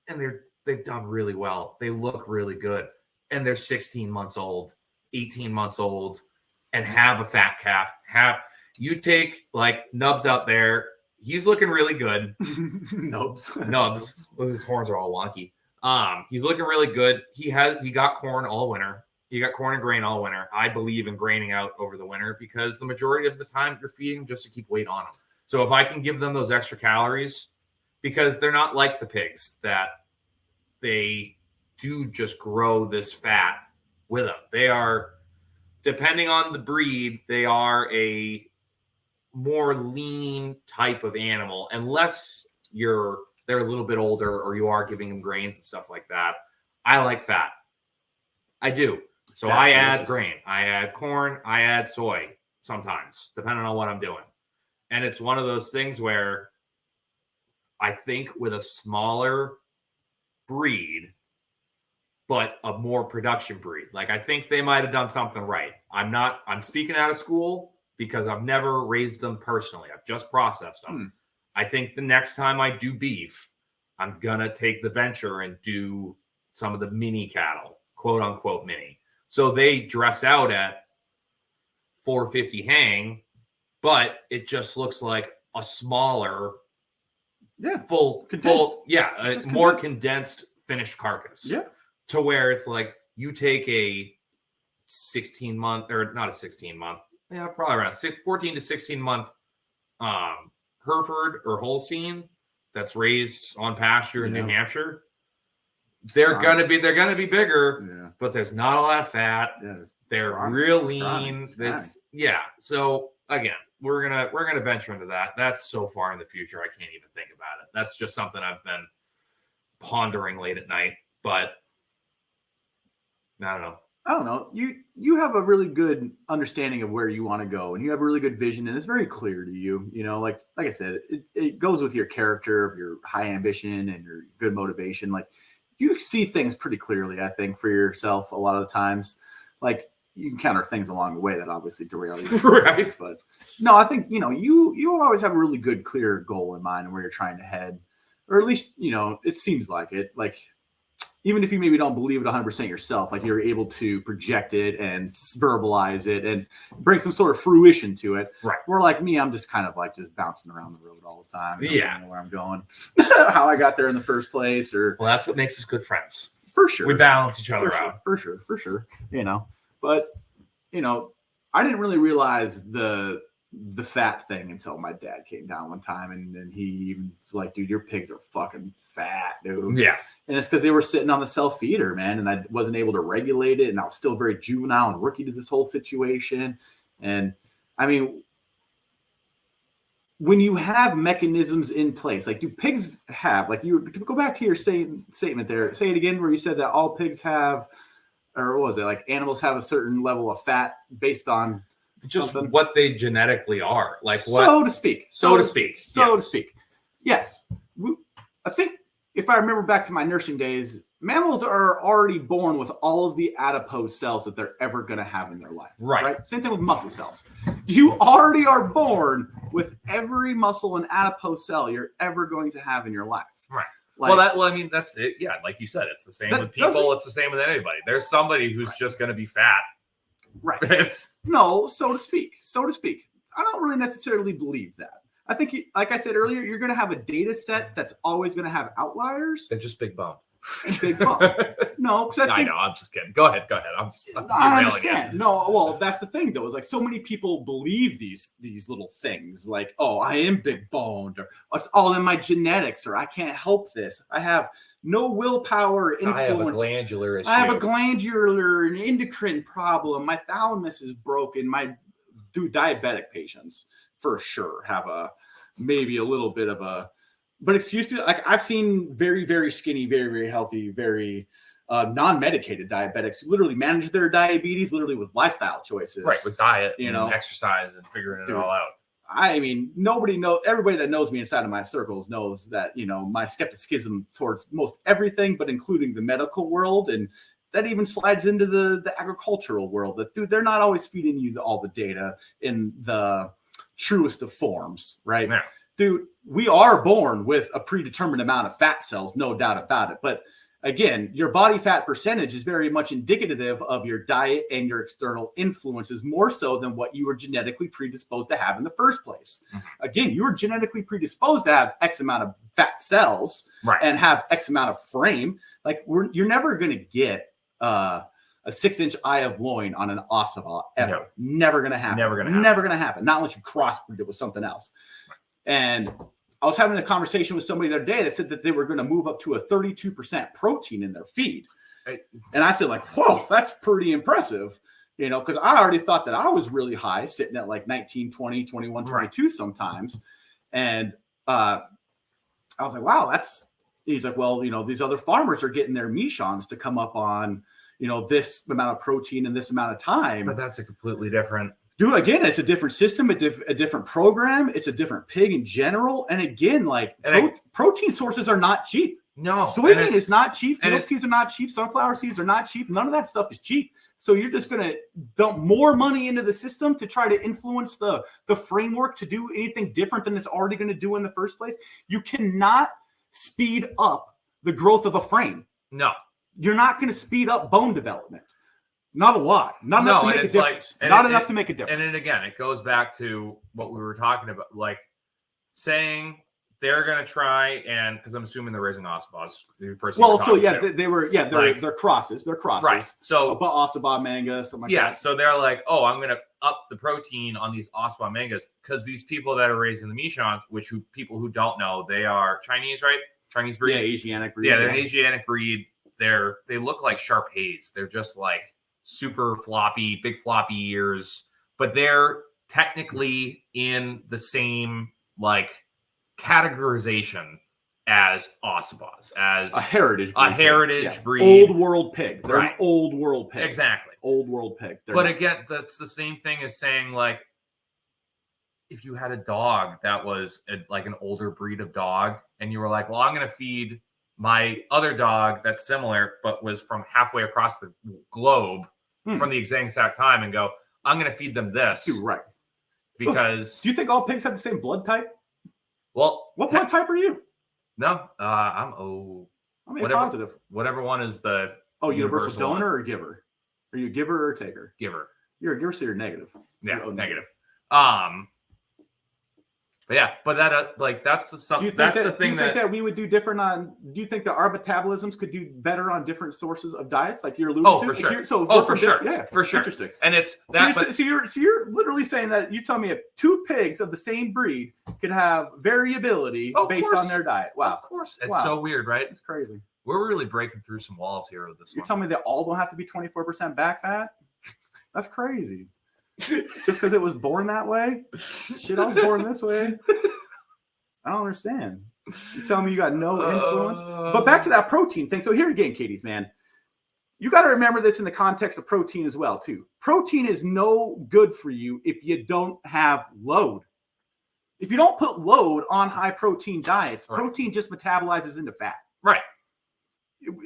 and they've done really well. They look really good. And they're 16 months old, 18 months old, and have a fat calf. You take like Nubs out there. He's looking really good. Nubs. Well, his horns are all wonky. He's looking really good. He got corn all winter. He got corn and grain all winter. I believe in graining out over the winter because the majority of the time you're feeding just to keep weight on them. So if I can give them those extra calories, because they're not like the pigs that they do just grow this fat with them. They are, depending on the breed, they are a more lean type of animal, unless they're a little bit older or you are giving them grains and stuff like that. I like fat. I do. So Fat's I add delicious. grain, I add corn, I add soy sometimes, depending on what I'm doing. And it's one of those things where I think with a smaller breed, but a more production breed. Like, I think they might have done something right. I'm speaking out of school because I've never raised them personally. I've just processed them. I think the next time I do beef, I'm going to take the venture and do some of the mini cattle, quote unquote mini. So they dress out at 450 hang, but it just looks like a smaller, more condensed finished carcass. Yeah. To where it's like you take a 16-month, or not a 16-month, probably around 14 to 16-month Hereford or Holstein that's raised on pasture in New Hampshire. They're gonna be bigger, but there's not a lot of fat. They're real lean. So again, we're gonna venture into that. That's so far in the future, I can't even think about it. That's just something I've been pondering late at night, but I don't know. You have a really good understanding of where you want to go, and you have a really good vision, and it's very clear to you. You know, like I said, it goes with your character, of your high ambition and your good motivation. Like, you see things pretty clearly, I think, for yourself a lot of the times. Like, you encounter things along the way that obviously derail you. Right. But no, I think, you always have a really good, clear goal in mind and where you're trying to head, or at least, it seems like it. Like, even if you maybe don't believe it 100% yourself, like, you're able to project it and verbalize it and bring some sort of fruition to it. Right. Where, like me, I'm just kind of like just bouncing around the road all the time. I don't know where I'm going, how I got there in the first place, or that's what makes us good friends. For sure. We balance each other out. For sure. But, I didn't really realize the fat thing until my dad came down one time, and he even was like, dude, your pigs are fucking fat, dude. Yeah. And it's because they were sitting on the self-feeder, man, and I wasn't able to regulate it, and I was still very juvenile and rookie to this whole situation. And I mean, when you have mechanisms in place, like, do pigs have, like, you go back to your statement there, say it again, where you said that all pigs have, or what was it, like, animals have a certain level of fat based on just something? What they genetically are, like, what, so to speak. So to speak. Yes. I think if I remember back to my nursing days, mammals are already born with all of the adipose cells that they're ever going to have in their life. Right. Same thing with muscle cells. You already are born with every muscle and adipose cell you're ever going to have in your life. Right. Like, I mean, that's it. Yeah, like you said, it's the same with people. It's the same with anybody. There's somebody who's just going to be fat. Right. No, so to speak. I don't really necessarily believe that. I think, like I said earlier, you're going to have a data set that's always going to have outliers. They're just big bone. And big bone. No, because I know. I'm just kidding. Go ahead. I understand. No, well, that's the thing, though. Is like so many people believe these little things, like, oh, I am big boned, or it's all in my genetics, or I can't help this. I have no willpower influence. I have a glandular issue. I have a glandular and endocrine problem. My thalamus is broken. Diabetic patients for sure have maybe a little bit of a. But excuse me, like I've seen very, very skinny, very, very healthy, very non-medicated diabetics who literally manage their diabetes literally with lifestyle choices. Right, with diet, and exercise and figuring it all out. I mean, everybody that knows me inside of my circles knows that, my skepticism towards most everything, but including the medical world, and that even slides into the agricultural world, that, dude, they're not always feeding you all the data in the truest of forms, right? Yeah. Dude, we are born with a predetermined amount of fat cells, no doubt about it. But again, your body fat percentage is very much indicative of your diet and your external influences, more so than what you were genetically predisposed to have in the first place. Mm-hmm. Again, you were genetically predisposed to have X amount of fat cells, right, and have X amount of frame. Like you're never going to get a 6-inch eye of loin on an ocelot ever. No. Never going to happen. Never going to happen. Not unless you crossbreed it with something else. Right. And I was having a conversation with somebody the other day that said that they were going to move up to a 32% protein in their feed. Right. And I said, like, whoa, that's pretty impressive. Because I already thought that I was really high, sitting at like 19, 20, 21, 22 sometimes. And I was like, wow, he's like, well, these other farmers are getting their Michons to come up on, this amount of protein in this amount of time. But that's a completely different. Dude, again, it's a different system, a different program. It's a different pig in general. And again, like protein sources are not cheap. No. Soybean is not cheap. Peas are not cheap. Sunflower seeds are not cheap. None of that stuff is cheap. So you're just going to dump more money into the system to try to influence the framework to do anything different than it's already going to do in the first place. You cannot speed up the growth of a frame. No. You're not going to speed up bone development. Not a lot. Not enough to make a difference. Not enough to make a difference. And then again, it goes back to what we were talking about, like saying they're going to try because I'm assuming they're raising Ossabaws. Well, so yeah, they're crosses. They're crosses. Right. So Ossabaa manga, something like that. Yeah. So they're like, oh, I'm going to up the protein on these Ossabaa mangas because these people that are raising the Michons, people who don't know, they are Chinese, right? Chinese breed. Yeah, Asiatic breed. Yeah, they're an Asiatic breed. They look like Shar-Peis. They're just like super floppy, big floppy ears, but they're technically in the same like categorization as Ossabaws, as a heritage breed. Old world pig. They're right. An old world pig. Exactly. Old world pig. Again, that's the same thing as saying like if you had a dog that was like an older breed of dog and you were like, well, I'm going to feed my other dog that's similar, but was from halfway across the globe from the exact time and go, I'm going to feed them this. You're right. Because... Do you think all pigs have the same blood type? Well... What blood type are you? No, I'm positive. Whatever one is the... Oh, universal donor or giver? Are you a giver or a taker? Giver. You're a giver, so you're negative. Yeah, negative. But yeah, but that that's the stuff. Do you think that we would do different on? Do you think that our metabolisms could do better on different sources of diets, like you're alluding to? For sure. For sure. Yeah, for sure. Interesting. And it's that. So you're literally saying that you tell me if two pigs of the same breed could have variability based on their diet. Wow. Of course. It's so weird, right? It's crazy. We're really breaking through some walls here with this. You're telling me they all don't have to be 24% back fat? That's crazy. Just because it was born that way? Shit, I was born this way. I don't understand. You tell me you got no influence. But back to that protein thing. So here again, Katie's, man, you got to remember this in the context of protein as well, too. Protein is no good for you if you don't have load. If you don't put load on high protein diets, protein just metabolizes into fat. Right.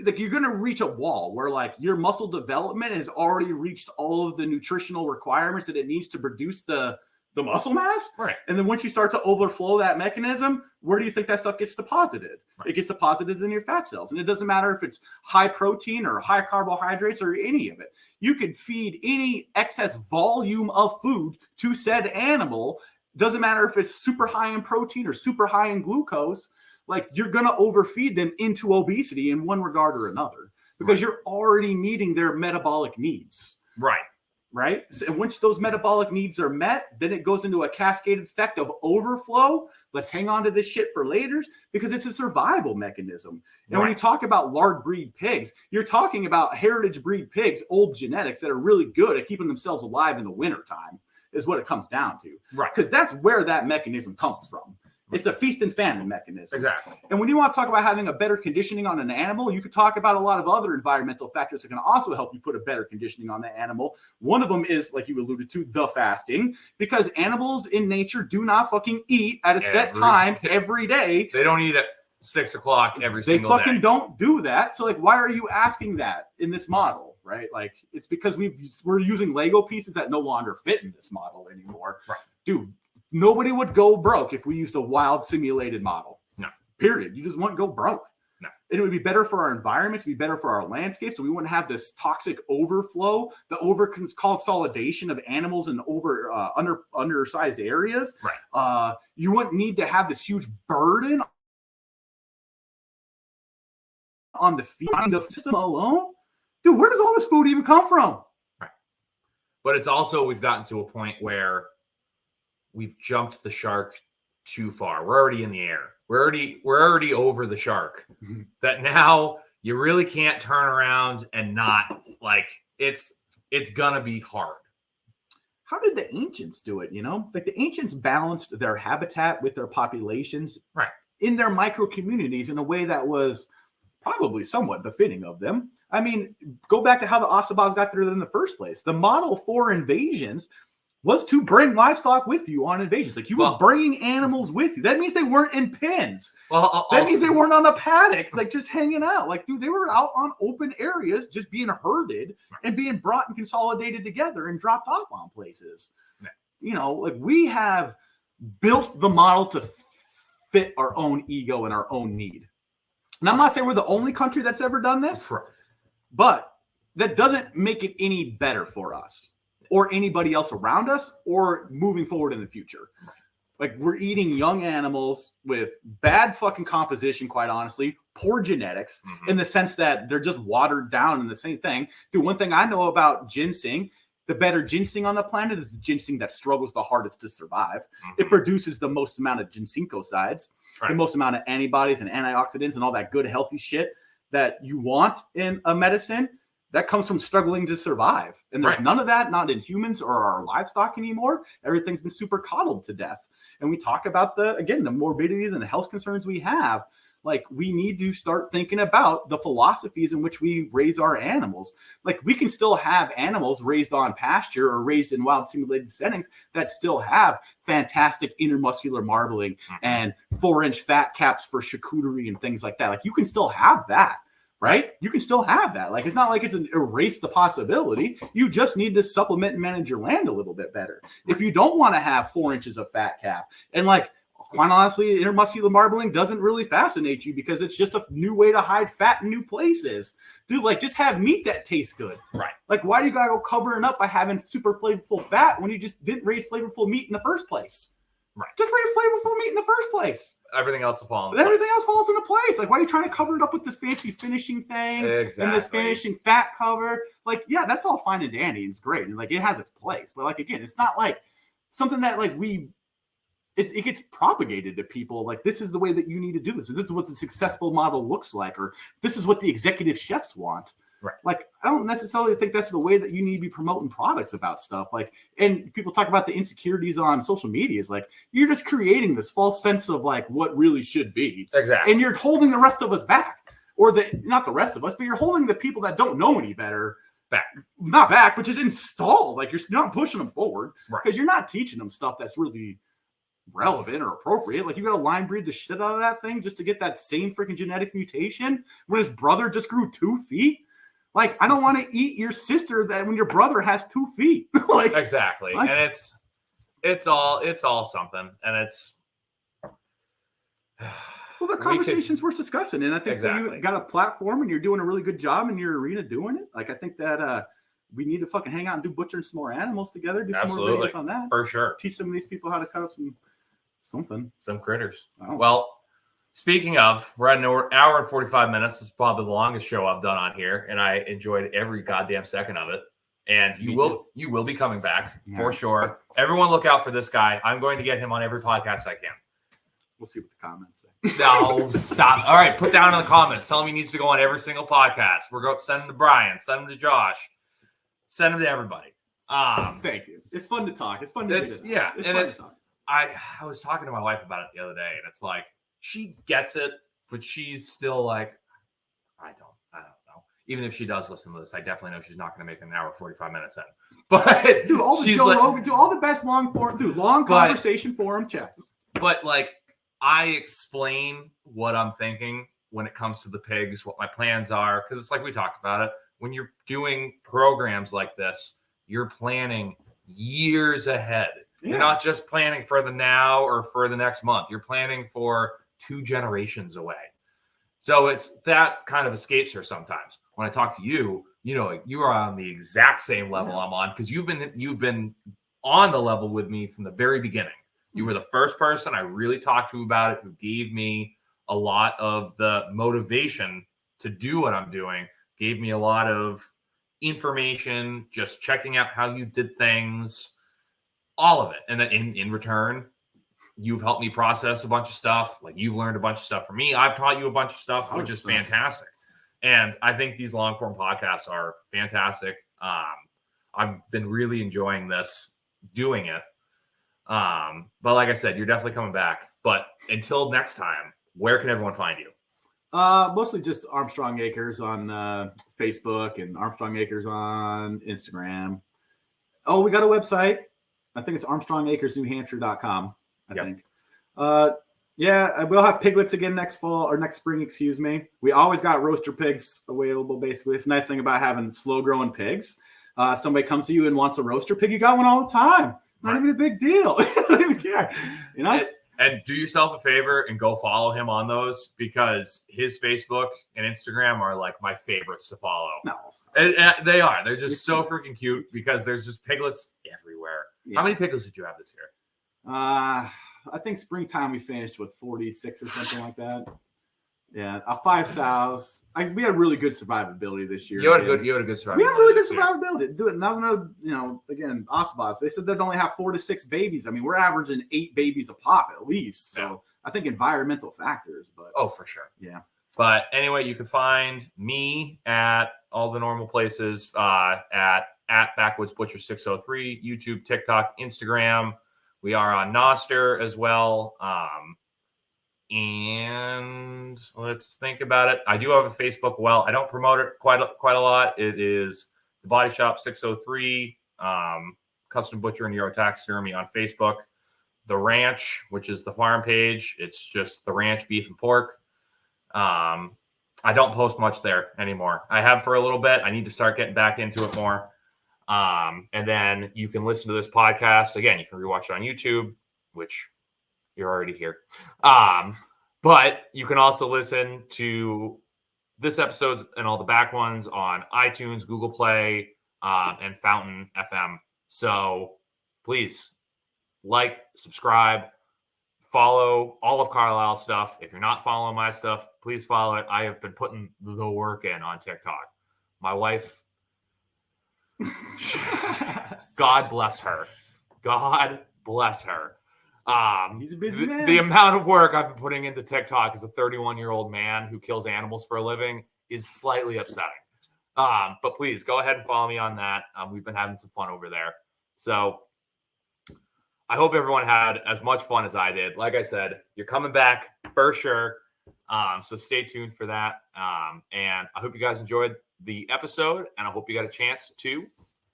Like you're going to reach a wall where like your muscle development has already reached all of the nutritional requirements that it needs to produce the muscle mass. Right. And then once you start to overflow that mechanism, where do you think that stuff gets deposited? Right. It gets deposited in your fat cells. And it doesn't matter if it's high protein or high carbohydrates or any of it. You can feed any excess volume of food to said animal. Doesn't matter if it's super high in protein or super high in glucose. Like you're going to overfeed them into obesity in one regard or another because you're already meeting their metabolic needs. Right. So once those metabolic needs are met, then it goes into a cascaded effect of overflow. Let's hang on to this shit for later because it's a survival mechanism. And when you talk about lard breed pigs, you're talking about heritage breed pigs, old genetics that are really good at keeping themselves alive in the wintertime is what it comes down to. Right. Because that's where that mechanism comes from. It's a feast and famine mechanism. Exactly. And when you want to talk about having a better conditioning on an animal, you could talk about a lot of other environmental factors that can also help you put a better conditioning on the animal. One of them is, like you alluded to, the fasting, because animals in nature do not fucking eat at a set time every day. They don't eat at 6 o'clock every single day. They fucking don't do that. So, like, why are you asking that in this model, right? Like, it's because we're using Lego pieces that no longer fit in this model anymore. Right. Dude. Nobody would go broke if we used a wild simulated model. No. Period. You just wouldn't go broke. No. And it would be better for our environment, to be better for our landscape, so we wouldn't have this toxic overflow, the over consolidation of animals in undersized areas. Right. You wouldn't need to have this huge burden on the feed the system alone. Dude, where does all this food even come from? Right. But it's also, we've gotten to a point where we've jumped the shark too far. We're already in the air. We're already over the shark. That now you really can't turn around and not, like, it's gonna be hard. How did the ancients do it? Like the ancients balanced their habitat with their populations in their micro communities in a way that was probably somewhat befitting of them. I mean, go back to how the Ossabaws got there in the first place. The model for invasions was to bring livestock with you on invasions. Like you were bringing animals with you. That means they weren't in pens. That means they weren't on a paddock, like just hanging out. Like, dude, they were out on open areas, just being herded and being brought and consolidated together and dropped off on places. Like we have built the model to fit our own ego and our own need. And I'm not saying we're the only country that's ever done this, but that doesn't make it any better for us or anybody else around us or moving forward in the future. Like we're eating young animals with bad fucking composition, quite honestly, poor genetics in the sense that they're just watered down in the same thing. Dude, one thing I know about ginseng, the better ginseng on the planet is the ginseng that struggles the hardest to survive. It produces the most amount of ginsenkosides, the most amount of antibodies and antioxidants and all that good healthy shit that you want in a medicine. That comes from struggling to survive. And there's none of that, not in humans or our livestock anymore. Everything's been super coddled to death. And we talk about the morbidities and the health concerns we have. Like we need to start thinking about the philosophies in which we raise our animals. Like we can still have animals raised on pasture or raised in wild simulated settings that still have fantastic intermuscular marbling and 4-inch fat caps for charcuterie and things like that. Like you can still have that. Right? You can still have that. Like, it's not like it's an erase the possibility. You just need to supplement and manage your land a little bit better. If you don't want to have 4 inches of fat cap, and like, quite honestly, intermuscular marbling doesn't really fascinate you because it's just a new way to hide fat in new places. Dude, like, just have meat that tastes good. Right. Like, why do you got to go covering up by having super flavorful fat when you just didn't raise flavorful meat in the first place? Right. Just raise flavorful meat in the first place. Everything else will fall into place. Everything else falls into place. Like, why are you trying to cover it up with this fancy finishing thing and this finishing fat cover? Like, yeah, that's all fine and dandy and it's great. And like, it has its place. But like, again, it's not like something that like it gets propagated to people. Like, this is the way that you need to do this. This is what the successful model looks like, or this is what the executive chefs want. Right. Like, I don't necessarily think that's the way that you need to be promoting products about stuff. Like, and people talk about the insecurities on social media. It's like, you're just creating this false sense of like what really should be. Exactly. And you're holding the rest of us back, or not the rest of us, but you're holding the people that don't know any better back. Not back, but just installed. Like, you're not pushing them forward because you're not teaching them stuff that's really relevant or appropriate. Like, you got to line breed the shit out of that thing just to get that same freaking genetic mutation when his brother just grew 2 feet. Like, I don't want to eat your sister that when your brother has 2 feet. Like, exactly. like, and it's all something. And it's well, they're conversations worth discussing. And I think that you got a platform and you're doing a really good job in your arena doing it. Like, I think that we need to fucking hang out and do butchering some more animals together. Do some more videos on that. For sure. Teach some of these people how to cut up some critters. Oh. Well, speaking of, we're at an hour and 45 minutes. This is probably the longest show I've done on here, and I enjoyed every goddamn second of it. And you will be coming back for sure. Everyone look out for this guy. I'm going to get him on every podcast I can. We'll see what the comments say. No, stop. All right, put down in the comments. Tell him he needs to go on every single podcast. We're going to send him to Brian, send him to Josh, send him to everybody. Thank you. It's fun to talk. It's fun to it's fun to talk. I was talking to my wife about it the other day, and it's like she gets it, but she's still like, I don't know. Even if she does listen to this, I definitely know she's not going to make an hour 45 minutes in. But dude, all the Joe Rogan, do all the best long conversation forum chats. But like, I explain what I'm thinking when it comes to the pigs, what my plans are, because it's like we talked about it. When you're doing programs like this, you're planning years ahead. Yeah. You're not just planning for the now or for the next month. You're planning for 2 generations away. So it's that kind of escapes her sometimes. When I talk to you, you know, you are on the exact same level I'm on, because you've been on the level with me from the very beginning. You were the first person I really talked to about it, who gave me a lot of the motivation to do what I'm doing, gave me a lot of information, just checking out how you did things, all of it. And then in return, you've helped me process a bunch of stuff. Like, you've learned a bunch of stuff from me. I've taught you a bunch of stuff, which is fantastic. And I think these long form podcasts are fantastic. I've been really enjoying doing it. But like I said, you're definitely coming back. But until next time, where can everyone find you? Mostly just Armstrong Acres on Facebook and Armstrong Acres on Instagram. Oh, we got a website. I think it's ArmstrongAcresNewHampshire.com. I think. Yeah, we'll have piglets again next fall or next spring, excuse me. We always got roaster pigs available, basically. It's a nice thing about having slow-growing pigs. Somebody comes to you and wants a roaster pig, you got one all the time. Not even a big deal. I don't even care. You know? And do yourself a favor and go follow him on those, because his Facebook and Instagram are like my favorites to follow. No. And they are. They're just so freaking cute, because there's just piglets everywhere. Yeah. How many piglets did you have this year? I think springtime we finished with 46 or something like that. Yeah, 5 sows. We had really good survivability this year. You had a good survivability. We had really good survivability. Do it. Now, again, Osbots, they said they'd only have 4 to 6 babies. I mean, we're averaging 8 babies a pop at least. So I think environmental factors, but for sure. Yeah. But anyway, you can find me at all the normal places, at Backwoods Butcher 603, YouTube, TikTok, Instagram. We are on Nostr as well. And let's think about it. I do have a Facebook. Well, I don't promote it quite a lot. It is the Body Shop 603, Custom Butcher and Euro Taxidermy on Facebook. The Ranch, which is the farm page. It's just the ranch beef and pork. I don't post much there anymore. I have for a little bit. I need to start getting back into it more. And then you can listen to this podcast. Again, you can rewatch it on YouTube, which you're already here. But you can also listen to this episode and all the back ones on iTunes, Google Play, and Fountain FM. So please subscribe, follow all of Carlisle stuff. If you're not following my stuff, please follow it. I have been putting the work in on TikTok. My wife, God bless her. God bless her. He's a busy man. The amount of work I've been putting into TikTok as a 31-year-old man who kills animals for a living is slightly upsetting. But please go ahead and follow me on that. We've been having some fun over there. So I hope everyone had as much fun as I did. Like I said, you're coming back for sure. So stay tuned for that. And I hope you guys enjoyed the episode, and I hope you got a chance to